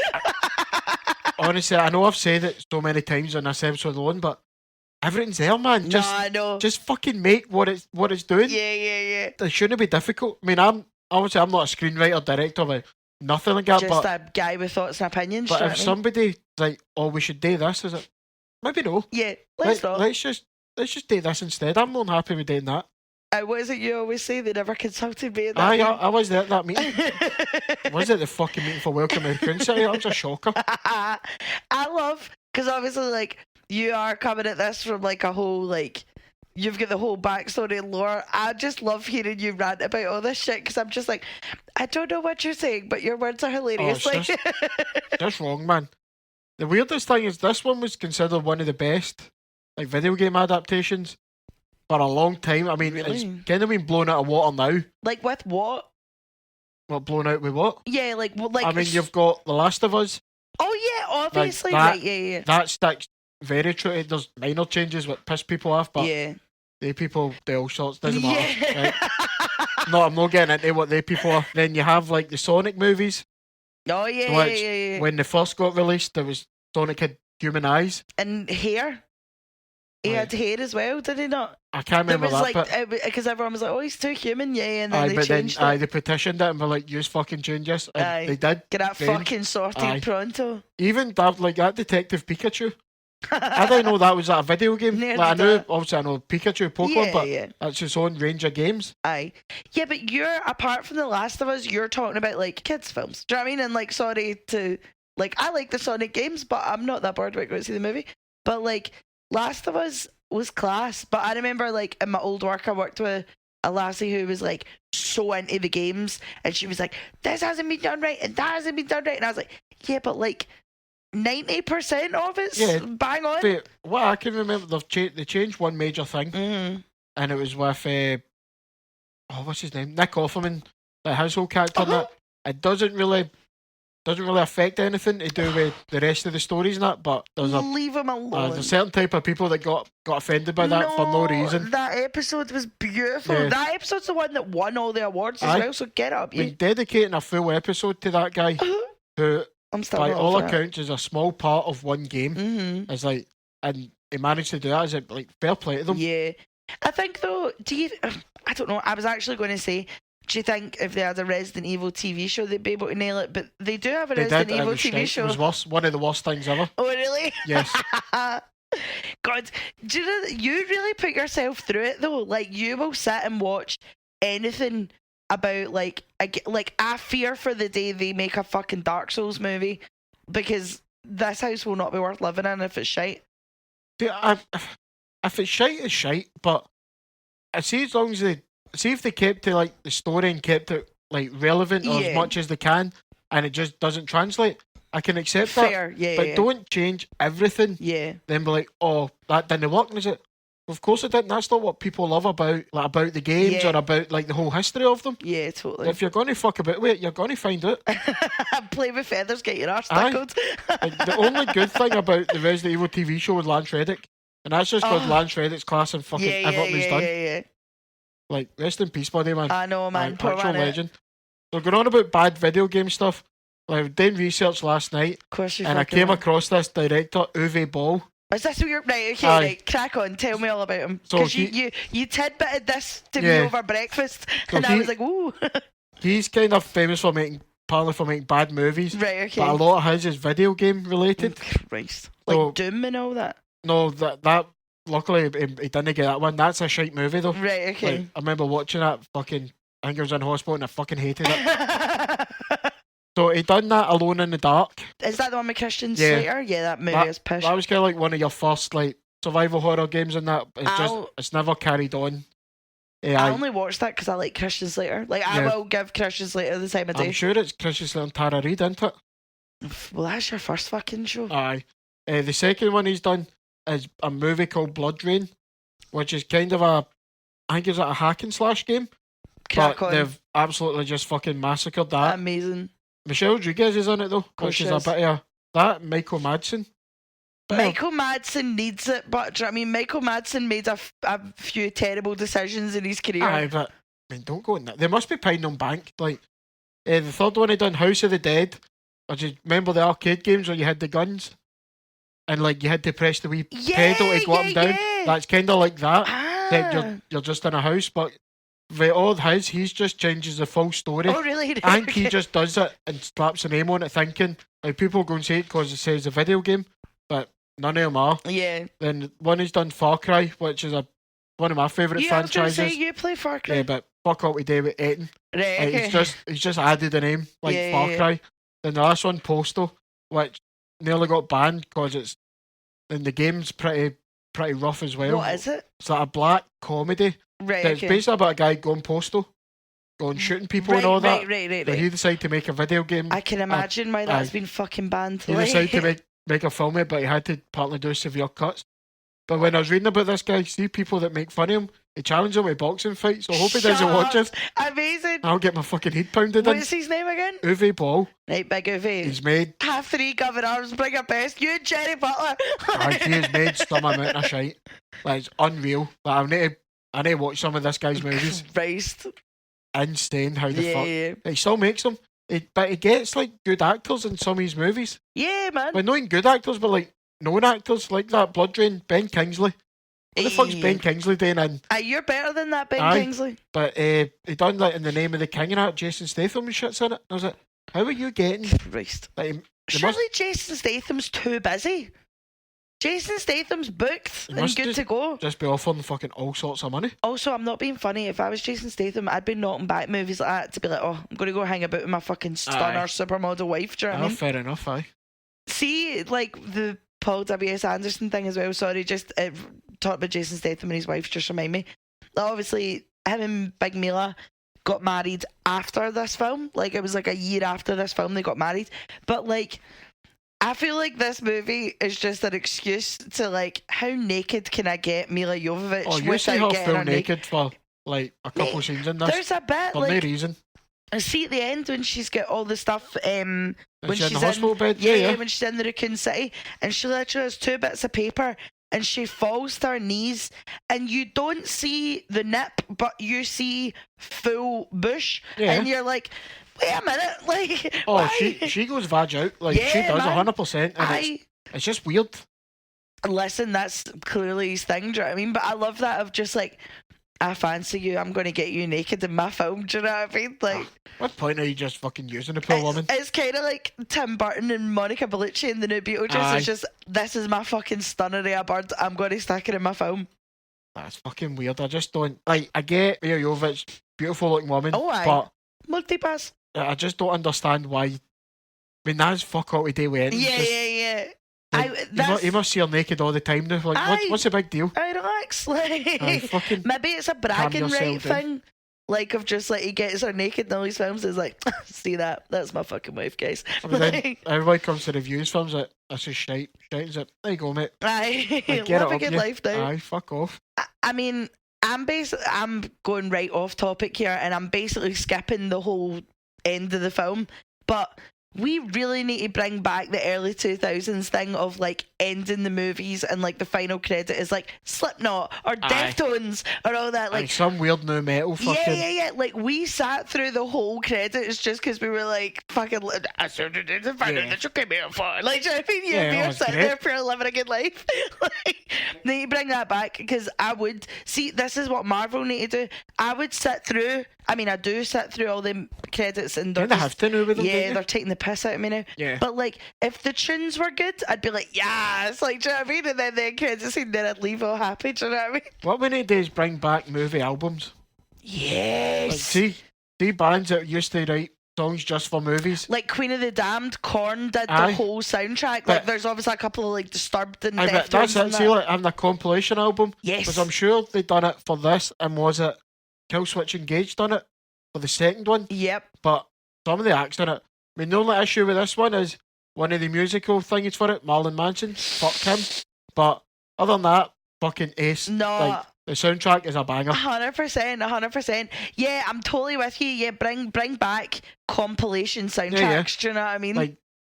Honestly, I know I've said it so many times on this episode alone, but everything's there, man. I know. Just fucking make what it's doing. Yeah. It shouldn't be difficult. I mean, I'm not a screenwriter, director of nothing like that. Just But a guy with thoughts and opinions. but do you know if what I mean? somebody's like, oh, we should do this, is it? Maybe no. Yeah, let's not. Let's just do this instead. I'm more than happy with doing that. What is it you always say? They never consulted me. I was there at that meeting. Was it the fucking meeting for Welcome to Raccoon City? That was a shocker. I love, because obviously, like, you are coming at this from like a whole, like, you've got the whole backstory and lore. I just love hearing you rant about all this shit, because I'm just like, I don't know what you're saying, but your words are hilarious. Oh, it's just wrong, man. The weirdest thing is this one was considered one of the best like video game adaptations for a long time. I mean, Really? it's kind of been blown out of water now. Like, with what? What, blown out with what? Yeah, like I mean, you've got The Last of Us. Oh yeah, obviously, that- right? Yeah. That sticks very true. There's minor changes that piss people off, but Yeah. they people do all sorts. Doesn't matter. Yeah. Right? No, I'm not getting into what they people are. Then you have like the Sonic movies. Oh yeah, Which, yeah. when they first got released, there was Sonic had human eyes. And hair. He Right. had hair as well, did he not? I can't There remember was that, like, but because everyone was like, "Oh, he's too human," yeah, and then they but changed then it. they petitioned it and were like, "Use fucking change this," and Aye. they did. Get that then- fucking sorted Aye. pronto. Even that, like that Detective Pikachu. I didn't know that was a video game. Neither Like, I did knew, I. obviously, I know Pikachu, Pokemon, Yeah, but yeah. that's its own range of games. Aye. Yeah, but you're, apart from The Last of Us, you're talking about like kids' films. Do you know what I mean? And like, sorry to, like, I like the Sonic games, but I'm not that bored about going to see the movie. But like, Last of Us was class. But I remember like in my old work, I worked with a lassie who was like so into the games, and she was like, "This hasn't been done right, and that hasn't been done right," and I was like, "Yeah, but like 90% of it's Yeah. bang on." But what I can remember, they changed one major thing, Mm. and it was with what's his name, Nick Offerman, the household character. And that it doesn't really affect anything to do with the rest of the stories and that. But there's Leave him alone. a certain type of people that got offended by that for no reason. That episode was beautiful. Yeah. That episode's the one that won all the awards as Aye. well, so get up. I mean, dedicating a full episode to that guy, who I'm still by not all over that. accounts is a small part of one game. Mm-hmm. Is like, and he managed to do that. Is it like fair play to them? Yeah. I think though, I don't know, I was actually going to say, do you think if they had a Resident Evil TV show they'd be able to nail it? But they do have a They Resident did. It Evil was TV shite. show. It was worse. One of the worst things ever. Oh really? Yes. God, do you know that you really put yourself through it though? Like you will sit and watch anything about like I fear for the day they make a fucking Dark Souls movie, because this house will not be worth living in if it's shite. Dude, if it's shite, it's shite. But I see as long as if they kept to like the story and kept it like relevant or Yeah. as much as they can, and it just doesn't translate, I can accept that. Fair, yeah, But yeah. don't change everything. Yeah. Then be like, oh, that didn't work. And is it? Of course it didn't. That's not what people love about the games Yeah. or about like the whole history of them. Yeah, totally. If you're going to fuck about with it, you're going to find out. Play with feathers, get your arse Aye. tickled. Like, the only good thing about the Resident Evil TV show was Lance Reddick, and that's just because Oh. Lance Reddick's class and fucking everything he's done. yeah. Like, rest in peace, buddy, man. I know, man. Like, Poor actual man. legend. So going on about bad video game stuff. Like, I was doing research last night, Of course you and I fucking came will. across this director, Uwe Ball. Is this what you're right? Okay, Aye. right. Crack on. Tell me all about him. So Because he- you tidbitted this to me Yeah. over breakfast, So and I he- was like, ooh. He's kind of famous for making bad movies, Right. Okay. but a lot of his is video game related. Christ. Like So- Doom and all that. No, that luckily he didn't get that one. That's a shite movie though. Right. Okay. Like, I remember watching that fucking. I think I was in hospital and I fucking hated it. So he done that Alone in the Dark. Is that the one with Christian Yeah. Slater? Yeah, that movie That- is pish. That was kind of like one of your first like survival horror games, and that it's never carried on. Yeah, I only watched that because I like Christian Slater. Like, I Yeah. will give Christian Slater the time of day. I'm sure it's Christian Slater and Tara Reid, isn't it? Well, that's your first fucking show. Aye. The second one he's done is a movie called Blood Rain, which is kind of I think it's a hack and slash game, Crack but on. they've absolutely just fucking massacred that. Amazing. Michelle Rodriguez is in it though, course which she is a is. bit of that. Michael Madsen. Michael Madsen needs it, but do you know what I mean, Michael Madsen made a few terrible decisions in his career. Aye, but I mean, don't go in that. They must be paying them bank. Like the third one he done, House of the Dead. I just remember the arcade games where you had the guns, and like you had to press the wee pedal to go up and down. Yeah. That's kind of like that. Ah. Except you're just in a house, but with all his, he's just changes the full story. Oh, really? I think he just does it and slaps a name on it, thinking like people go and say it because it says a video game, but none of them are. Yeah. Then one he's done Far Cry, which is one of my favourite Yeah, I was franchises. going to say you play Far Cry. Yeah, but fuck all we do with Eton. Right, okay. He's just added a name like Yeah, Far yeah. Cry. Then the last one, Postal, which nearly got banned because it's and the game's pretty rough as well. What is it? It's like a black comedy. Right, It's okay. basically about a guy going postal, going shooting people and all that. Right. So he decided to make a video game. I can imagine why that's been fucking banned. He decided to make a film of it, but he had to partly do severe cuts. But when I was reading about this guy, see people that make fun of him, he challenged him with boxing fights, so I hope he doesn't watch us. Amazing. I'll get my fucking head pounded in. What's his name again? Uwe Ball. Right, big Uwe. He's made... Have 3 covered arms, bring a best. You and Jerry Butler. he has made some amount of shite. Like, it's unreal. Like, I need to watch some of this guy's movies. Christ. Insane how the fuck... Yeah. He still makes them. But he gets, like, good actors in some of his movies. Yeah, man. Well, not even good actors, but, like, known actors like that. Blood Drain, Ben Kingsley. What the fuck's Ben Kingsley doing in? You're better than that, Ben Aye. Kingsley. But he done, like, In the Name of the King and that. Jason Statham and shit's in it. I was like, how are you getting... Christ. Like, Surely Jason Statham's too busy. Jason Statham's booked and good to go. Just be offering fucking all sorts of money. Also, I'm not being funny. If I was Jason Statham, I'd be knocking back movies like that to be like, oh, I'm going to go hang about with my fucking stunner supermodel wife. Do you know what I mean? Fair enough, aye. See, like the Paul W.S. Anderson thing as well. Sorry, just talk about Jason Statham and his wife. Just remind me. Obviously, him and Big Mila got married after this film. Like, it was like a year after this film they got married. But, like, I feel like this movie is just an excuse to, like, how naked can I get Mila Jovovich Oh, you see her without getting full her naked for, like, a couple scenes in this. There's a bit, for like... no reason. I see at the end when she's got all the stuff when She's she's in the hospital bed? Yeah. when she's in the Raccoon City and she literally has 2 bits of paper and she falls to her knees and you don't see the nip but you see full bush and you're like, wait a minute, like, why? she goes vag out, like, she does 100%, and it's just weird. Listen, that's clearly his thing, do you know what I mean? But I love that of just like, I fancy you, I'm going to get you naked in my film, do you know what I mean? Like, what point are you just fucking using a poor woman? It's kind of like Tim Burton and Monica Bellucci in the new Beetlejuice. It's just, this is my fucking stunner of a bird, I'm going to stick it in my film. That's fucking weird. I just don't, like, I get Mia Jovovich, beautiful looking woman, but multipass. I just don't understand why. I mean, that's fuck all we do with it. Yeah. Like, you must see her naked all the time now. Like, what's the big deal? I relax. Like, maybe it's a bragging right thing. Like, of just like, he gets her naked in all his films. It's like, see that? That's my fucking wife, guys. I mean, then everybody comes to reviews films like, this is shite. Shite is it? There you go, mate. Aye, like, live a good life now. Aye, fuck off. I mean, I'm going right off topic here, and I'm basically skipping the whole end of the film, but we really need to bring back the early 2000s thing of like ending the movies and like the final credit is like Slipknot or Deftones or all that, like some weird new metal fucking... yeah, like we sat through the whole credits just because we were like fucking I started to find out that you came here for, like, do you know what I mean? You're sitting there for living a good life. Like, need to bring that back, because I would see, this is what Marvel need to do. I would sit through, I mean I do sit through all the credits and they have to know with them, they're taking the piss out of me now. But like, if the tunes were good, I'd be like, yes, like, do you know what I mean? And then the credits scene, then I'd leave all happy, do you know what I mean? What we need to do is bring back movie albums. Yes. Like, see bands that used to write songs just for movies. Like Queen of the Damned, Korn did the whole soundtrack. Like, there's obviously a couple of like Disturbed and Deftones. That's it. See, like having a compilation album. Yes. Because I'm sure they done it for this, and was it Killswitch Engage done it for the second one? Yep. But some of the acts in it. I mean, the only issue with this one is one of the musical things for it, Marlon Manson. Fuck him. But other than that, fucking ace. No. Like, the soundtrack is a banger. 100%. Yeah, I'm totally with you. Yeah, bring back compilation soundtracks. Do you know what I mean? Like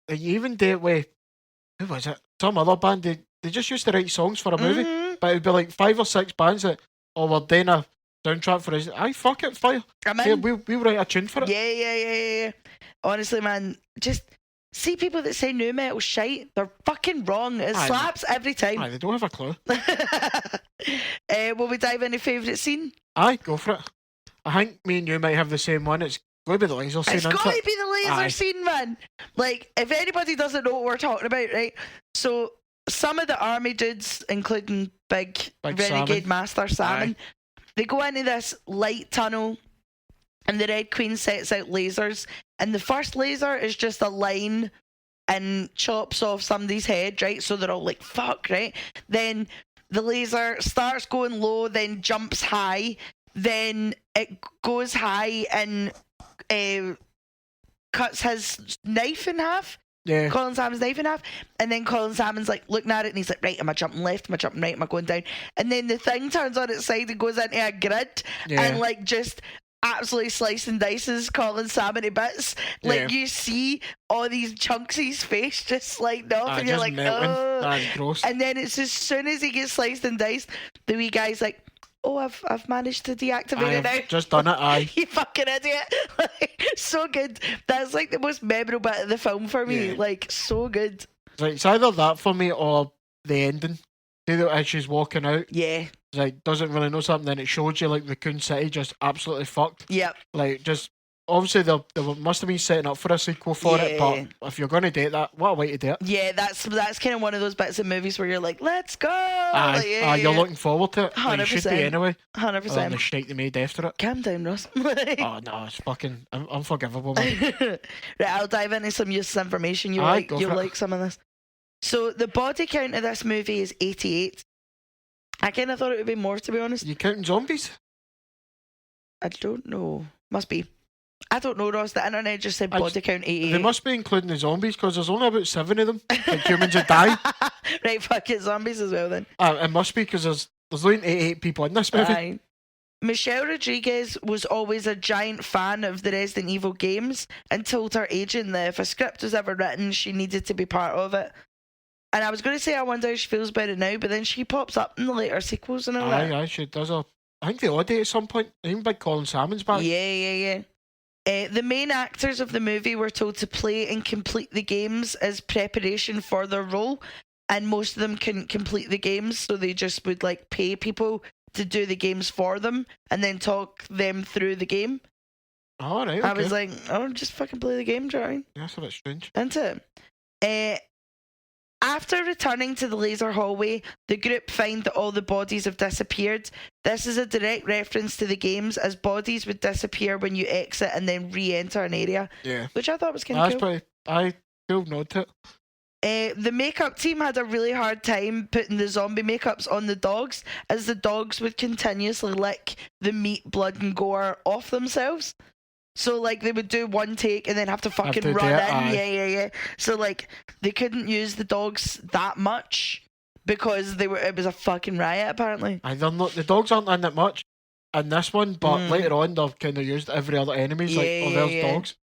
you even did it with, who was it? Some other band. They just used to write songs for a movie, but it'd be like 5 or 6 bands that, we're doing a soundtrack for us. Aye, fuck it, fire. Yeah, we'll write a tune for it. Yeah. Honestly, man, just see people that say new metal shite. They're fucking wrong. It slaps every time. Aye, they don't have a clue. Will we dive into favourite scene? Aye, go for it. I think me and you might have the same one. It's going to be the laser scene, It's isn't got to it? be the laser Aye. scene, man. Like, if anybody doesn't know what we're talking about, right? So, some of the army dudes, including big renegade Salmon. master Salmon, they go into this light tunnel, and the Red Queen sets out lasers. And the first laser is just a line and chops off somebody's head, right? So they're all like, fuck, right? Then the laser starts going low, then jumps high, then it goes high and cuts his knife in half. Yeah. Colin Salmon's knife in half. And then Colin Salmon's like looking at it and he's like, right, am I jumping left? Am I jumping right? Am I going down? And then the thing turns on its side and goes into a grid and like just absolutely slice and dices Colin Salmon to bits. Like you see all these chunks of his face just sliding off and you're like, melting. oh. That's gross. And then it's as soon as he gets sliced and diced, the wee guy's like, oh, I've managed to deactivate it now. I've just done it, aye. You fucking idiot. Like, so good. That's like the most memorable bit of the film for me. Like, so good. It's either that for me or the ending. See that as she's walking out. Yeah. It's like, doesn't really know something, then it shows you like Raccoon City just absolutely fucked. Yep. Like, just obviously they must have been setting up for a sequel for it, but if you're going to date that, what a way to do it. Yeah, that's kind of one of those bits of movies where you're like, let's go. You're looking forward to it. 100%. Like, you should be anyway. 100%. And the shite they made after it. Calm down, Ross. Oh no, it's fucking unforgivable, man. Right, I'll dive into some useless information. You'll like some of this. So the body count of this movie is 88. I kind of thought it would be more, to be honest. You counting zombies? I don't know. Must be. I don't know, Ross. The internet just said body count 88. They must be including the zombies because there's only about 7 of them. Like humans that die. Right, fuck it, zombies as well then. It must be because there's only 88 people in this movie. Aye. Michelle Rodriguez was always a giant fan of the Resident Evil games and told her agent that if a script was ever written, she needed to be part of it. And I was going to say I wonder how she feels about it now, but then she pops up in the later sequels and all that. Aye, she does I think the oddie at some point, even by Colin Salmon's back. Yeah. The main actors of the movie were told to play and complete the games as preparation for their role, and most of them couldn't complete the games, so they just would like pay people to do the games for them and then talk them through the game. Oh, right, okay. I was like, just fucking play the game, Johnny. Yeah, that's a bit strange. Isn't it? After returning to the laser hallway, the group find that all the bodies have disappeared. This is a direct reference to the games, as bodies would disappear when you exit and then re-enter an area. Yeah. Which I thought was kind of cool. Cool, note it. The makeup team had a really hard time putting the zombie makeups on the dogs, as the dogs would continuously lick the meat, blood and gore off themselves. So, like, they would do one take and then have to fucking run in. Yeah. So, like, they couldn't use the dogs that much because it was a fucking riot, apparently. The dogs aren't in that much in this one, but later on they've kind of used every other enemies, there's dogs.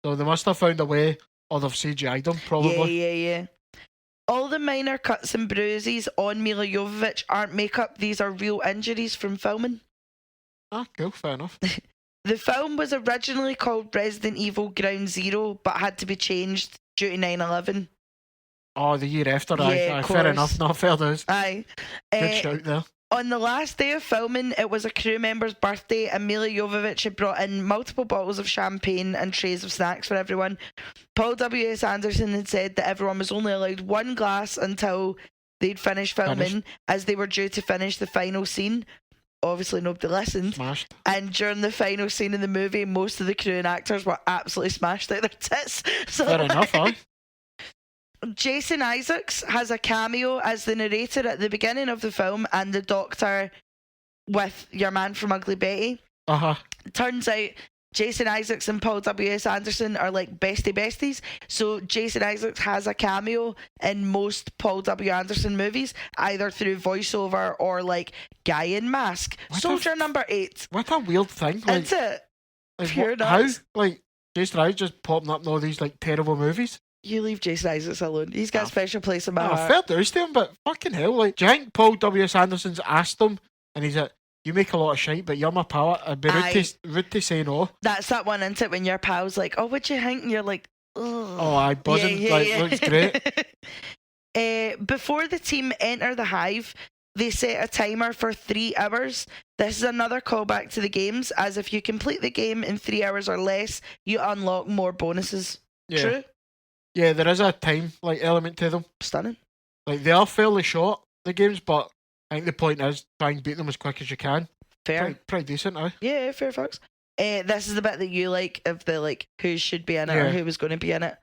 So they must have found a way, or they've CGI'd them, probably. Yeah. All the minor cuts and bruises on Mila Jovovich aren't makeup. These are real injuries from filming. Ah, cool, fair enough. The film was originally called Resident Evil Ground Zero, but had to be changed due to 9/11. Oh, the year after, fair enough, not fair dues. Aye. Good shout there. On the last day of filming, it was a crew member's birthday, and Mila Jovovich had brought in multiple bottles of champagne and trays of snacks for everyone. Paul W.S. Anderson had said that everyone was only allowed one glass until they'd finished filming, as they were due to finish the final scene. Obviously nobody listened. Smashed. And during the final scene in the movie, most of the crew and actors were absolutely smashed out their tits. So, fair enough, huh? Jason Isaacs has a cameo as the narrator at the beginning of the film and the doctor with your man from Ugly Betty. Turns out Jason Isaacs and Paul W.S. Anderson are like besties. So Jason Isaacs has a cameo in most Paul W. Anderson movies, either through voiceover or like guy in mask. Soldier number 8. What a weird thing. That's it. Like, pure nuts. How? Like, Jason Isaacs just popping up in all these like terrible movies? You leave Jason Isaacs alone. He's got a special place in my heart. Fair dues to him, but fucking hell. Like, do you think Paul W.S. Anderson's asked him and he's like, you make a lot of shite, but you're my pal. It'd be rude to say no. That's that one, isn't it? When your pal's like, oh, what you think? And you're like, ugh. Oh, I buzzing. Looks great. Before the team enter the hive, they set a timer for 3 hours. This is another callback to the games, as if you complete the game in 3 hours or less, you unlock more bonuses. Yeah. True? Yeah, there is a time element to them. Stunning. Like, they are fairly short, the games, but I think the point is try and beat them as quick as you can. Fair. Pretty decent, eh? Yeah, fair fucks. This is the bit that you like of the like who should be in it or who was going to be in it.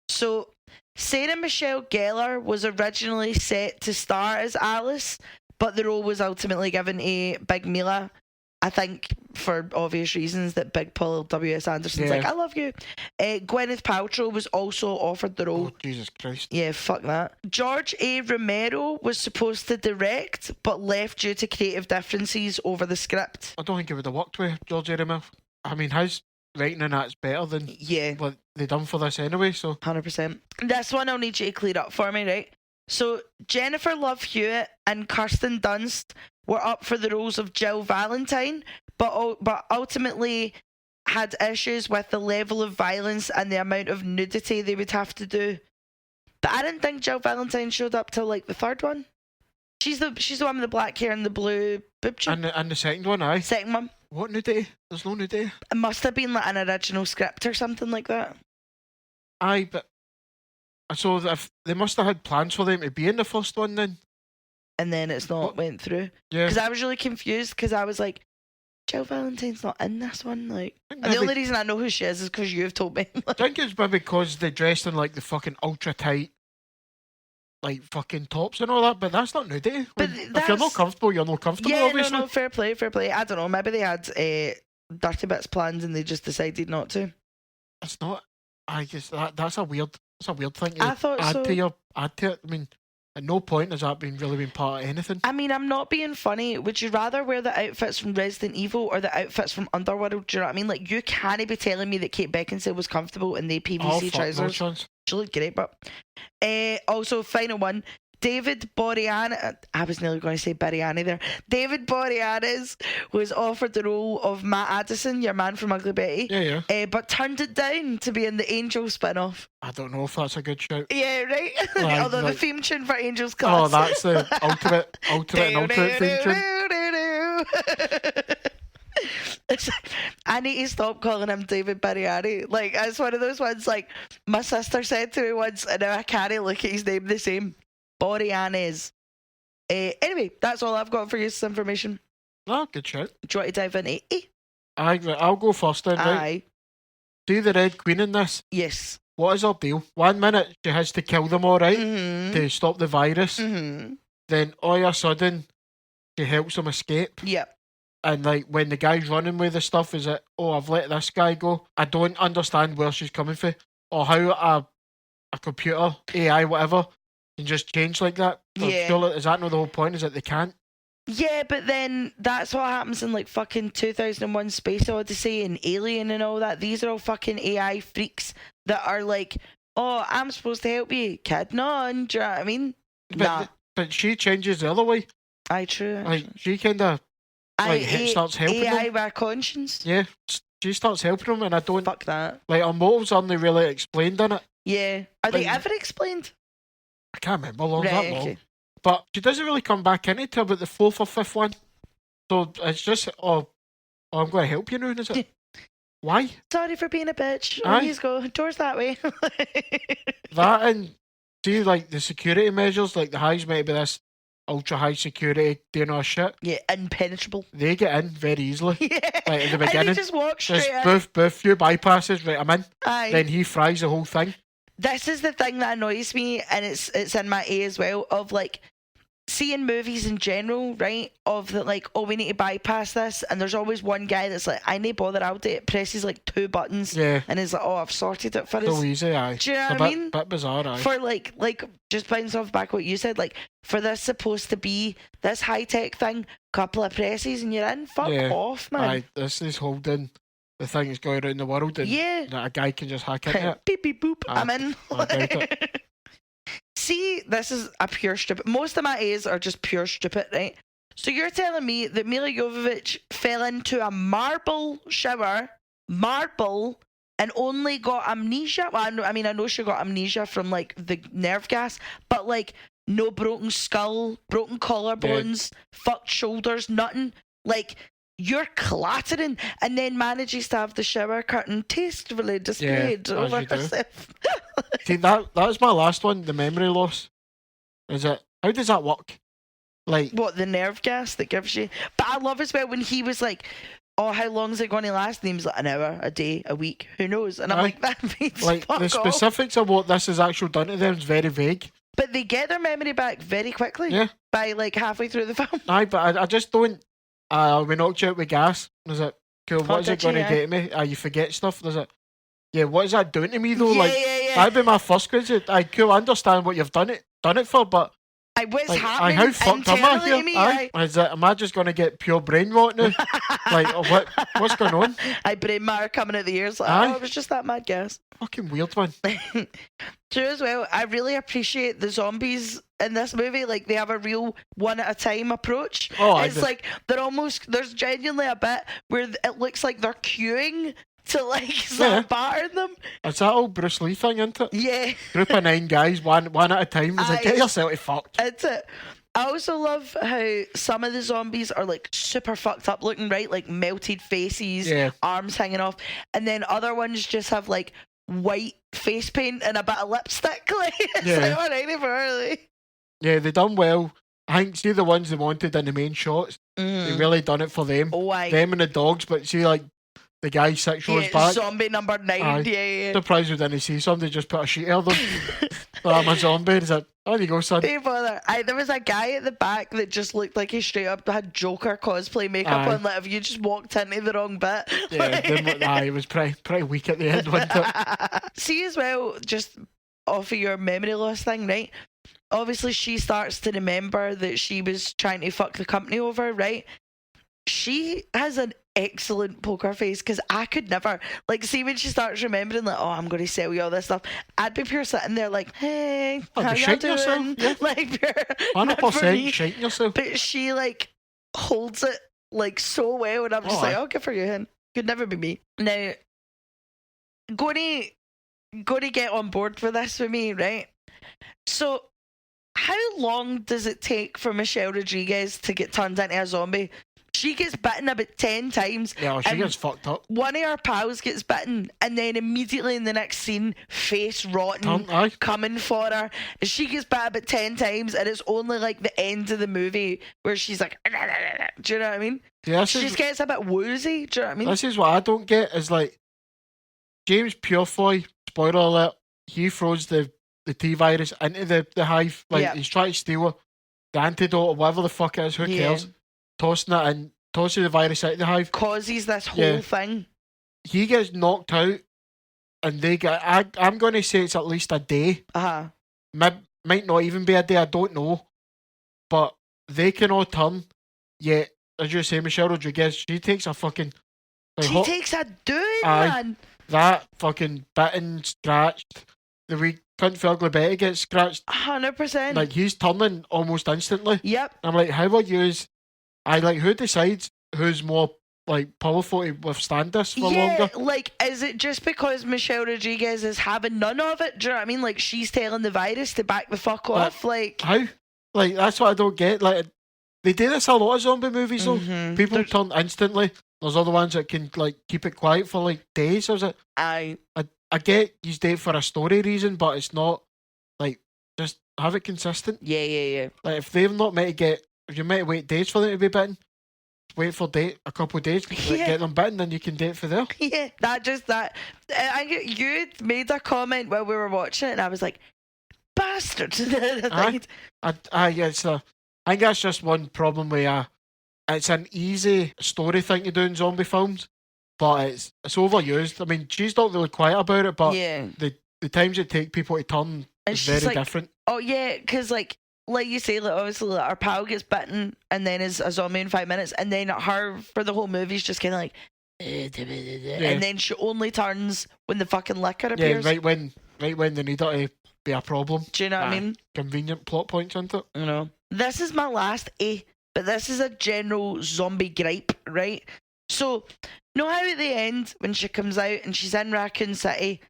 So Sarah Michelle Gellar was originally set to star as Alice, but the role was ultimately given to Big Mila. I think for obvious reasons that Big Paul W.S. Anderson's like, I love you. Gwyneth Paltrow was also offered the role. Oh, Jesus Christ. Yeah, fuck that. George A. Romero was supposed to direct, but left due to creative differences over the script. I don't think it would have worked with George A. Romero. I mean, his writing in that's better than what they done for this anyway, so. 100%. This one I'll need you to clear up for me, right? So, Jennifer Love Hewitt and Kirsten Dunst were up for the roles of Jill Valentine, but ultimately had issues with the level of violence and the amount of nudity they would have to do. But I didn't think Jill Valentine showed up till like the third one. She's the one with the black hair and the blue boob tube. And the second one, aye. Second one. What nudity? There's no nudity. It must have been like an original script or something like that. Aye, but so if they must have had plans for them to be in the first one then. And then it's not went through. Yeah. Because I was really confused because I was like, Jill Valentine's not in this one. Like, and the only reason I know who she is because you've told me. I think it's maybe because they dressed in like the fucking ultra tight, like fucking tops and all that, but that's not nudity. But if you're not comfortable, you're not comfortable. Yeah, obviously. no, fair play. I don't know. Maybe they had dirty bits planned and they just decided not to. It's not. I guess that's a weird thing to I thought add so. Add to it. I mean, at no point has that really been part of anything. I mean, I'm not being funny. Would you rather wear the outfits from Resident Evil or the outfits from Underworld? Do you know what I mean? Like, you can't be telling me that Kate Beckinsale was comfortable in the PVC trousers. No chance. She looked great, but also final one. David Boreanaz, I was nearly going to say Biryani there. David Boreanaz was offered the role of Matt Addison, your man from Ugly Betty. Yeah. But turned it down to be in the Angel spin-off. I don't know if that's a good shout. Yeah, right? Although the theme tune for Angel's Class. Oh, that's the ultimate theme tune. I need to stop calling him David Biryani. Like, it's one of those ones, like, my sister said to me once, and now I can't look at his name the same. Boreanaz. Anyway, that's all I've got for you, this information. Oh, good shout. Do you want to dive in? I'll go first then, right? Aye. See the Red Queen in this? Yes. What is her deal? 1 minute she has to kill them all, right? Mm-hmm. To stop the virus. Mm-hmm. Then all of a sudden she helps them escape. Yep. And like when the guy's running with the stuff, is it, oh, I've let this guy go. I don't understand where she's coming from. Or how a computer, AI, whatever, can just change like that. Yeah. Surely, is that not the whole point? Is that they can't? Yeah, but then that's what happens in like fucking 2001 Space Odyssey and Alien and all that. These are all fucking AI freaks that are like, oh, I'm supposed to help you. Kidding on. Do you know what I mean? But she changes the other way. Aye, true. Like, she kind of starts helping AI them. by conscience. Yeah, she starts helping them, and I don't. Fuck that. Like, her motives aren't really explained in it. Yeah. Are they ever explained? I can't remember that long. Okay. But she doesn't really come back into it till about the 4th or 5th one. So it's just, I'm going to help you now, is it? Why? Sorry for being a bitch. Aye. Please go. Doors that way. That and see, like, the security measures, like the highs might be this ultra high security doing all shit. Yeah, impenetrable. They get in very easily. Yeah. Like at the beginning. And he just walks straight in. There's boof, few bypasses, right, I'm in. Aye. Then he fries the whole thing. This is the thing that annoys me, and it's in my A as well, of like seeing movies in general, right? Of the like, oh, we need to bypass this, and there's always one guy that's like, I need bother, I'll do it. Presses like 2 buttons, yeah, and is like, oh, I've sorted it for us. So easy, aye. Do you know what I mean? Bit bizarre, aye. For like just bounce off back what you said, like for this supposed to be this high tech thing, couple of presses and you're in. Fuck off, man. Aye, this is holding the thing that's going around the world, and that a guy can just hack into it. Beep beep boop. I'm in. I doubt it. See, this is a pure stupid. Most of my A's are just pure stupid, right? So you're telling me that Mila Jovovich fell into a marble shower, and only got amnesia? Well, I know she got amnesia from like the nerve gas, but like no broken skull, broken collarbones, fucked shoulders, nothing. Like, you're clattering, and then manages to have the shower curtain tastefully displayed over herself. See, that's my last one, the memory loss. Is it? How does that work? Like, what, the nerve gas that gives you? But I love as well when he was like, oh, how long is it going to last? And he was like, an hour, a day, a week, who knows? And I'm like, that means like fuck the off. specifics of what this has actually done to them is very vague. But they get their memory back very quickly. Yeah. By like halfway through the film. Aye, but I just don't. We knocked you out with gas. Was it cool? What is it going to get me? You forget stuff. Does it? Yeah. What is that doing to me though? Yeah. That'd be my first question. Cool. I understand what you've done it for, but. What's happening how fucked am I here? to me? Am I just going to get pure brain rot now? What's going on? Brain matter coming out the ears. Like, it was just that mad gas. Fucking weird one. True as well. I really appreciate the zombies in this movie. Like, they have a real one at a time approach. It's like there's genuinely a bit where it looks like they're queuing to like start battering them. It's that old Bruce Lee thing, isn't it? Yeah. Group of 9 guys, one at a time. It's like, get yourself to fuck. It's it. I also love how some of the zombies are like super fucked up looking, right? Like melted faces, arms hanging off, and then other ones just have like white face paint and a bit of lipstick. Like, it's like, alright for early. Yeah, they done well. I think, see the ones they wanted in the main shots, they really done it for them. Them and the dogs, but see, like, the guy 6 rows back. Zombie number 9. Yeah. Surprised we didn't see somebody just put a sheet over them. I'm a zombie. It's like, there you go, son. There was a guy at the back that just looked like he straight up had Joker cosplay makeup on. Like, if you just walked into the wrong bit. Yeah, it was pretty weak at the end, wasn't it? See as well, just off of your memory loss thing, right? Obviously, she starts to remember that she was trying to fuck the company over, right? She has an excellent poker face, because I could never, like, see when she starts remembering, like, oh, I'm going to sell you all this stuff, I'd be pure sitting there like, hey, how you doing? Yeah. Like, pure 100% shaking yourself. But she like holds it like so well, and I'm just like, oh, good for you, hen. Could never be me. Now, going to get on board for this with me, right? So, how long does it take for Michelle Rodriguez to get turned into a zombie? She gets bitten about 10 times. Yeah, she gets fucked up. One of her pals gets bitten, and then immediately in the next scene, face rotten, coming for her. And she gets bit about 10 times, and it's only like the end of the movie where she's like, do you know what I mean? Yeah, she just gets a bit woozy. Do you know what I mean? This is what I don't get, is like, James Purefoy, spoiler alert, he throws the T-virus into the hive. Like, he's trying to steal the antidote or whatever the fuck it is, who cares? Tossing it in, tossing the virus out of the hive. Causes this whole thing. He gets knocked out, and they get, I'm going to say it's at least a day. Might not even be a day, I don't know. But they can all turn, yet, as you say, Michelle Rodriguez, she takes a fucking... Like, she takes a doing, man. That fucking bitten, scratched, the wee cunt for Ugly Betty gets scratched. 100%. Like, he's turning almost instantly. Yep. I'm like, how are you... who decides who's more like powerful to withstand this for longer? Like, is it just because Michelle Rodriguez is having none of it? Do you know what I mean? Like, she's telling the virus to back the fuck off. Like, how? Like, that's what I don't get. Like, they do this a lot of zombie movies though. People turn instantly. There's other ones that can like keep it quiet for like days. Is it? I get you do it for a story reason, but it's not like just have it consistent. Yeah. Like, if they've not meant to get. If you're meant to wait days for them to be bitten, wait for a couple of days, get them bitten, then you can date for there. Yeah, that. You made a comment while we were watching it, and I was like, bastard. I think that's just one problem with it's an easy story thing to do in zombie films, but it's overused. I mean, she's not really quiet about it, but the times it take people to turn is very different. Oh yeah, because like you say, like, obviously, like, our pal gets bitten and then is a zombie in 5 minutes, and then her for the whole movie is just kind of like, and then she only turns when the fucking liquor appears. Yeah, right when they need it to be a problem. Do you know what I mean? Convenient plot points, isn't it? You know. This is my last A, but this is a general zombie gripe, right? So, know how at the end when she comes out and she's in Raccoon City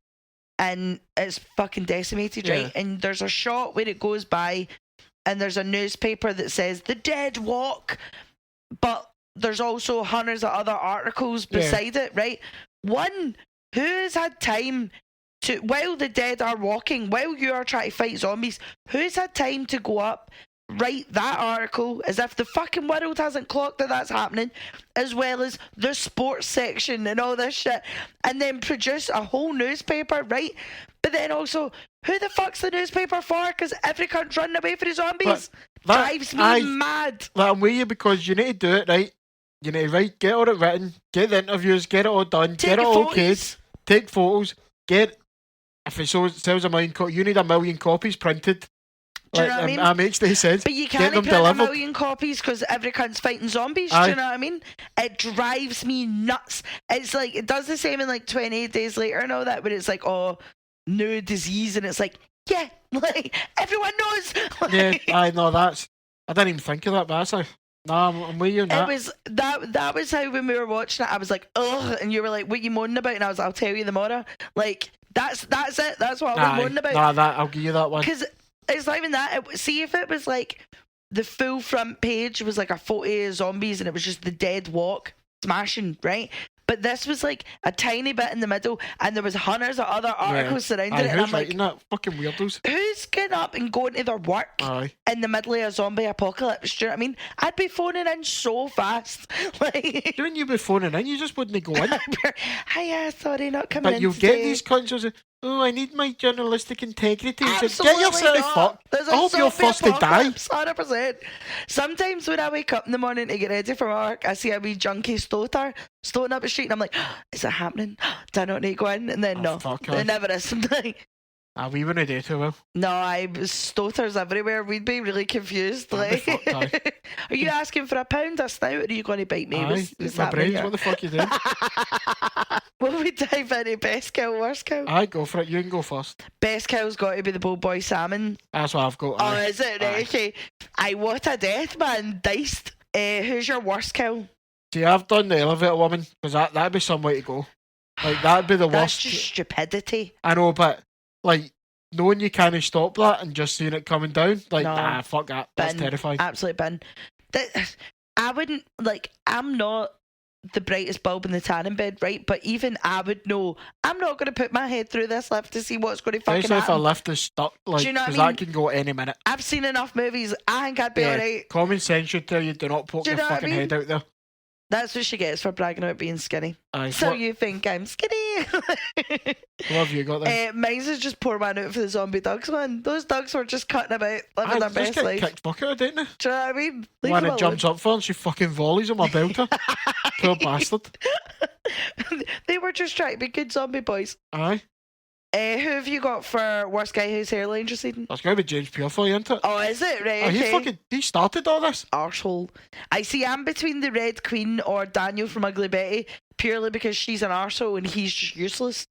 and it's fucking decimated, right? And there's a shot where it goes by and there's a newspaper that says the dead walk, but there's also hundreds of other articles beside it, right? One, who has had time to, while the dead are walking, while you are trying to fight zombies, who's had time to go up, write that article as if the fucking world hasn't clocked that that's happening, as well as the sports section and all this shit, and then produce a whole newspaper, right? But then also, who the fuck's the newspaper for? Because every cunt's running away for the zombies. Drives me mad. I'm with you, because you need to do it right. You need to get all it written, get the interviews, get it all done, get it all okayed, take photos, if it sells a million copies, you need a million copies printed. Do you know what I mean? Makes no sense. But you can't print a million copies because every cunt's fighting zombies. Do you know what I mean? It drives me nuts. It's like, it does the same in like 28 Days Later and all that, but it's like, oh, new disease, and it's like, yeah, like everyone knows. Like, yeah, I know I didn't even think of that, but that's I'm with you on that. It was that was how, when we were watching it, I was like, ugh, and you were like, what are you moaning about? And I was like, I'll tell you tomorrow. Like, that's it. That's what I was moaning about. I'll give you that one. Because it's not even that. See, if it was like the full front page was like a photo of zombies and it was just the dead walk, smashing, right? But this was like a tiny bit in the middle, and there was hundreds of other articles surrounding it. And I'm like, that? Fucking weirdos. Who's getting up and going to their work in the middle of a zombie apocalypse? Do you know what I mean? I'd be phoning in so fast. Like, shouldn't you be phoning in? You just wouldn't go in. Hiya, sorry, not coming in. But you get these cunts. Oh, I need my journalistic integrity. Absolutely get yourself fucked. I hope you're first to die. 100%. Sometimes when I wake up in the morning to get ready for work, I see a wee junkie stoater stoating up the street, and I'm like, is it happening? Do I not need to go in? And then no, it never is. We wouldn't do too well. No, stoters everywhere. We'd be really confused. Like, are you asking for £1 a snout, or are you going to bite me? What's my brains. Here? What the fuck are you doing? Will we dive into best kill, worst kill? Go for it. You can go first. Best kill's got to be the bull boy salmon. That's what I've got. Oh, is it? Right, okay. What a death, man. Diced. Who's your worst kill? See, I've done the elevator woman, because that'd be some way to go. Like, that'd be the worst. That's just stupidity. I know, but like, knowing you can't stop that and just seeing it coming down, like, nah, fuck that. That's terrifying. Absolute bin. I wouldn't, like, I'm not the brightest bulb in the tanning bed, right? But even I would know I'm not going to put my head through this lift to see what's going to fucking happen. Especially if a lift is stuck, like, because that can go any minute. I've seen enough movies. I think I'd be alright. Common sense should tell you, do not poke your fucking head out there. That's what she gets for bragging about being skinny. Aye, so you think I'm skinny? What have you got there? Mine's is just poor man out for the zombie dogs, man. Those dogs were just cutting about, living their best life. Kicked fuck out of, didn't they? Do you know what I mean? One that jumps up for her and she fucking volleys on my belter. Poor bastard. They were just trying to be good zombie boys. Aye. Who have you got for worst guy whose hairline's receding? That's going to be James Purefoy, isn't it? Oh, is it? Right, okay. He started all this. Arsehole. I see I'm between the Red Queen or Daniel from Ugly Betty, purely because she's an arsehole and he's just useless.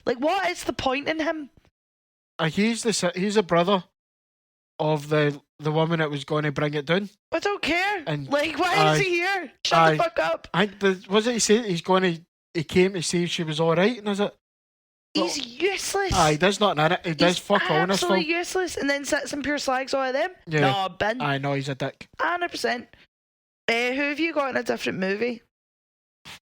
Like, what is the point in him? He's the brother of the woman that was going to bring it down. I don't care. And like, why is he here? Shut the fuck up. Was it he said he came to see if she was alright, and is it? He's useless. He does nothing in it. He does fuck all in this film. Absolutely useless, and then sits and pure slags all of them. Yeah. No, bin. I know he's a dick. 100%. Who have you got in a different movie?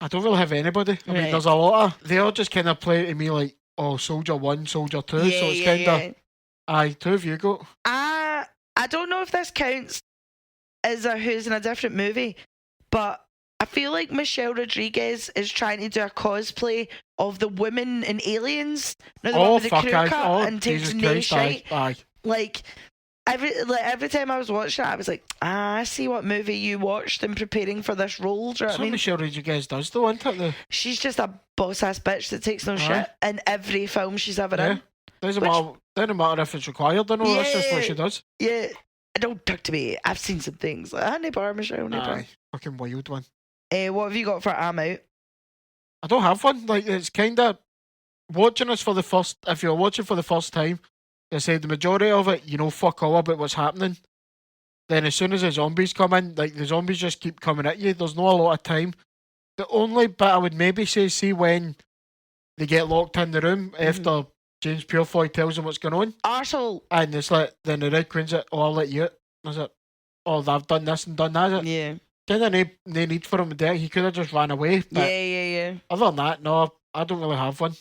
I don't really have anybody. I mean, there's a lot of. They all just kind of play to me like, oh, Soldier 1, Soldier 2. Yeah, so it's kind of. Aye, who have you got? I don't know if this counts as a who's in a different movie, but I feel like Michelle Rodriguez is trying to do a cosplay of the women in Aliens. Now, the one with the crew cut and takes no shite. Aye. Like every time I was watching it, I was like, I see what movie you watched in preparing for this role. Do you know what I mean? Michelle Rodriguez does though, isn't it? She's just a boss ass bitch that takes no shit in every film she's ever in. Doesn't matter if it's required or not. That's just what she does. Yeah. Don't talk to me. I've seen some things. Like, bar Michelle. Fucking wild one. What have you got for I'm Out? I don't have one. Like, it's kind of watching us for the first. If you're watching for the first time, I say the majority of it, you know, fuck all about what's happening. Then as soon as the zombies come in, like the zombies just keep coming at you. There's not a lot of time. The only bit I would maybe say, see when they get locked in the room after James Purefoy tells him what's going on. Arsehole. And it's like, then the Red Queen's like, oh, I'll let you out. Is it? Oh, I've done this and done that. Is it? Yeah. Kind of no need for him there. He could have just ran away. But Yeah. other than that, no, I don't really have one.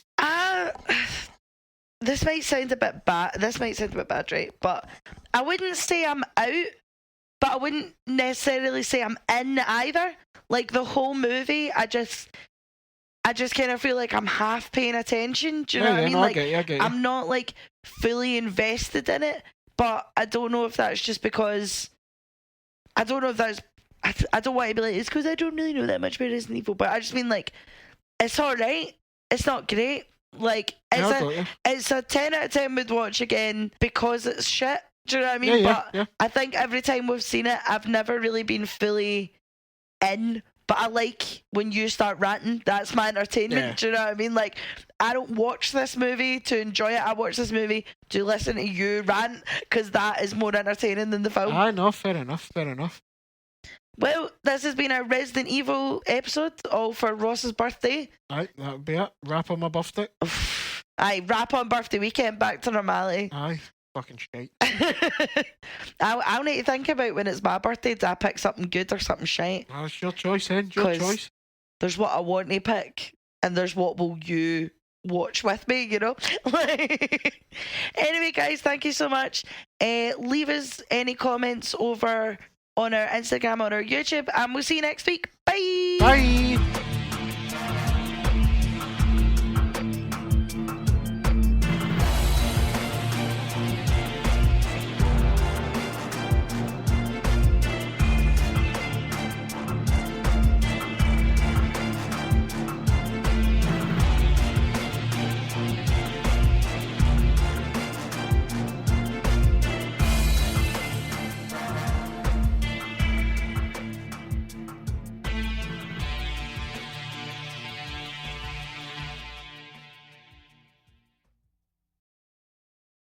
This might sound a bit bad. Right? But I wouldn't say I'm out, but I wouldn't necessarily say I'm in either. Like the whole movie, I just kind of feel like I'm half paying attention. Do you know what I mean? No, like I get you. I'm not like fully invested in it, but I don't know if that's just because I don't know if that's I don't want to be like it's because I don't really know that much about Resident Evil, but I just mean like it's alright. It's not great. Like it's a 10 out of 10 would watch again because it's shit. Do you know what I mean? But I think every time we've seen it, I've never really been fully in. But I like when you start ranting. That's my entertainment. Yeah. Do you know what I mean? Like I don't watch this movie to enjoy it. I watch this movie to listen to you rant because that is more entertaining than the film. I know. Fair enough. Well, this has been a Resident Evil episode, all for Ross's birthday. Aye, that'll be it. Wrap on my birthday. Aye, wrap on birthday weekend, back to normality. Aye, fucking shite. I'll need to think about when it's my birthday, do I pick something good or something shite? That's your choice, then. Your choice. There's what I want to pick, and there's what will you watch with me, you know? Anyway, guys, thank you so much. Leave us any comments over on our Instagram or our YouTube, and we'll see you next week. Bye! Bye!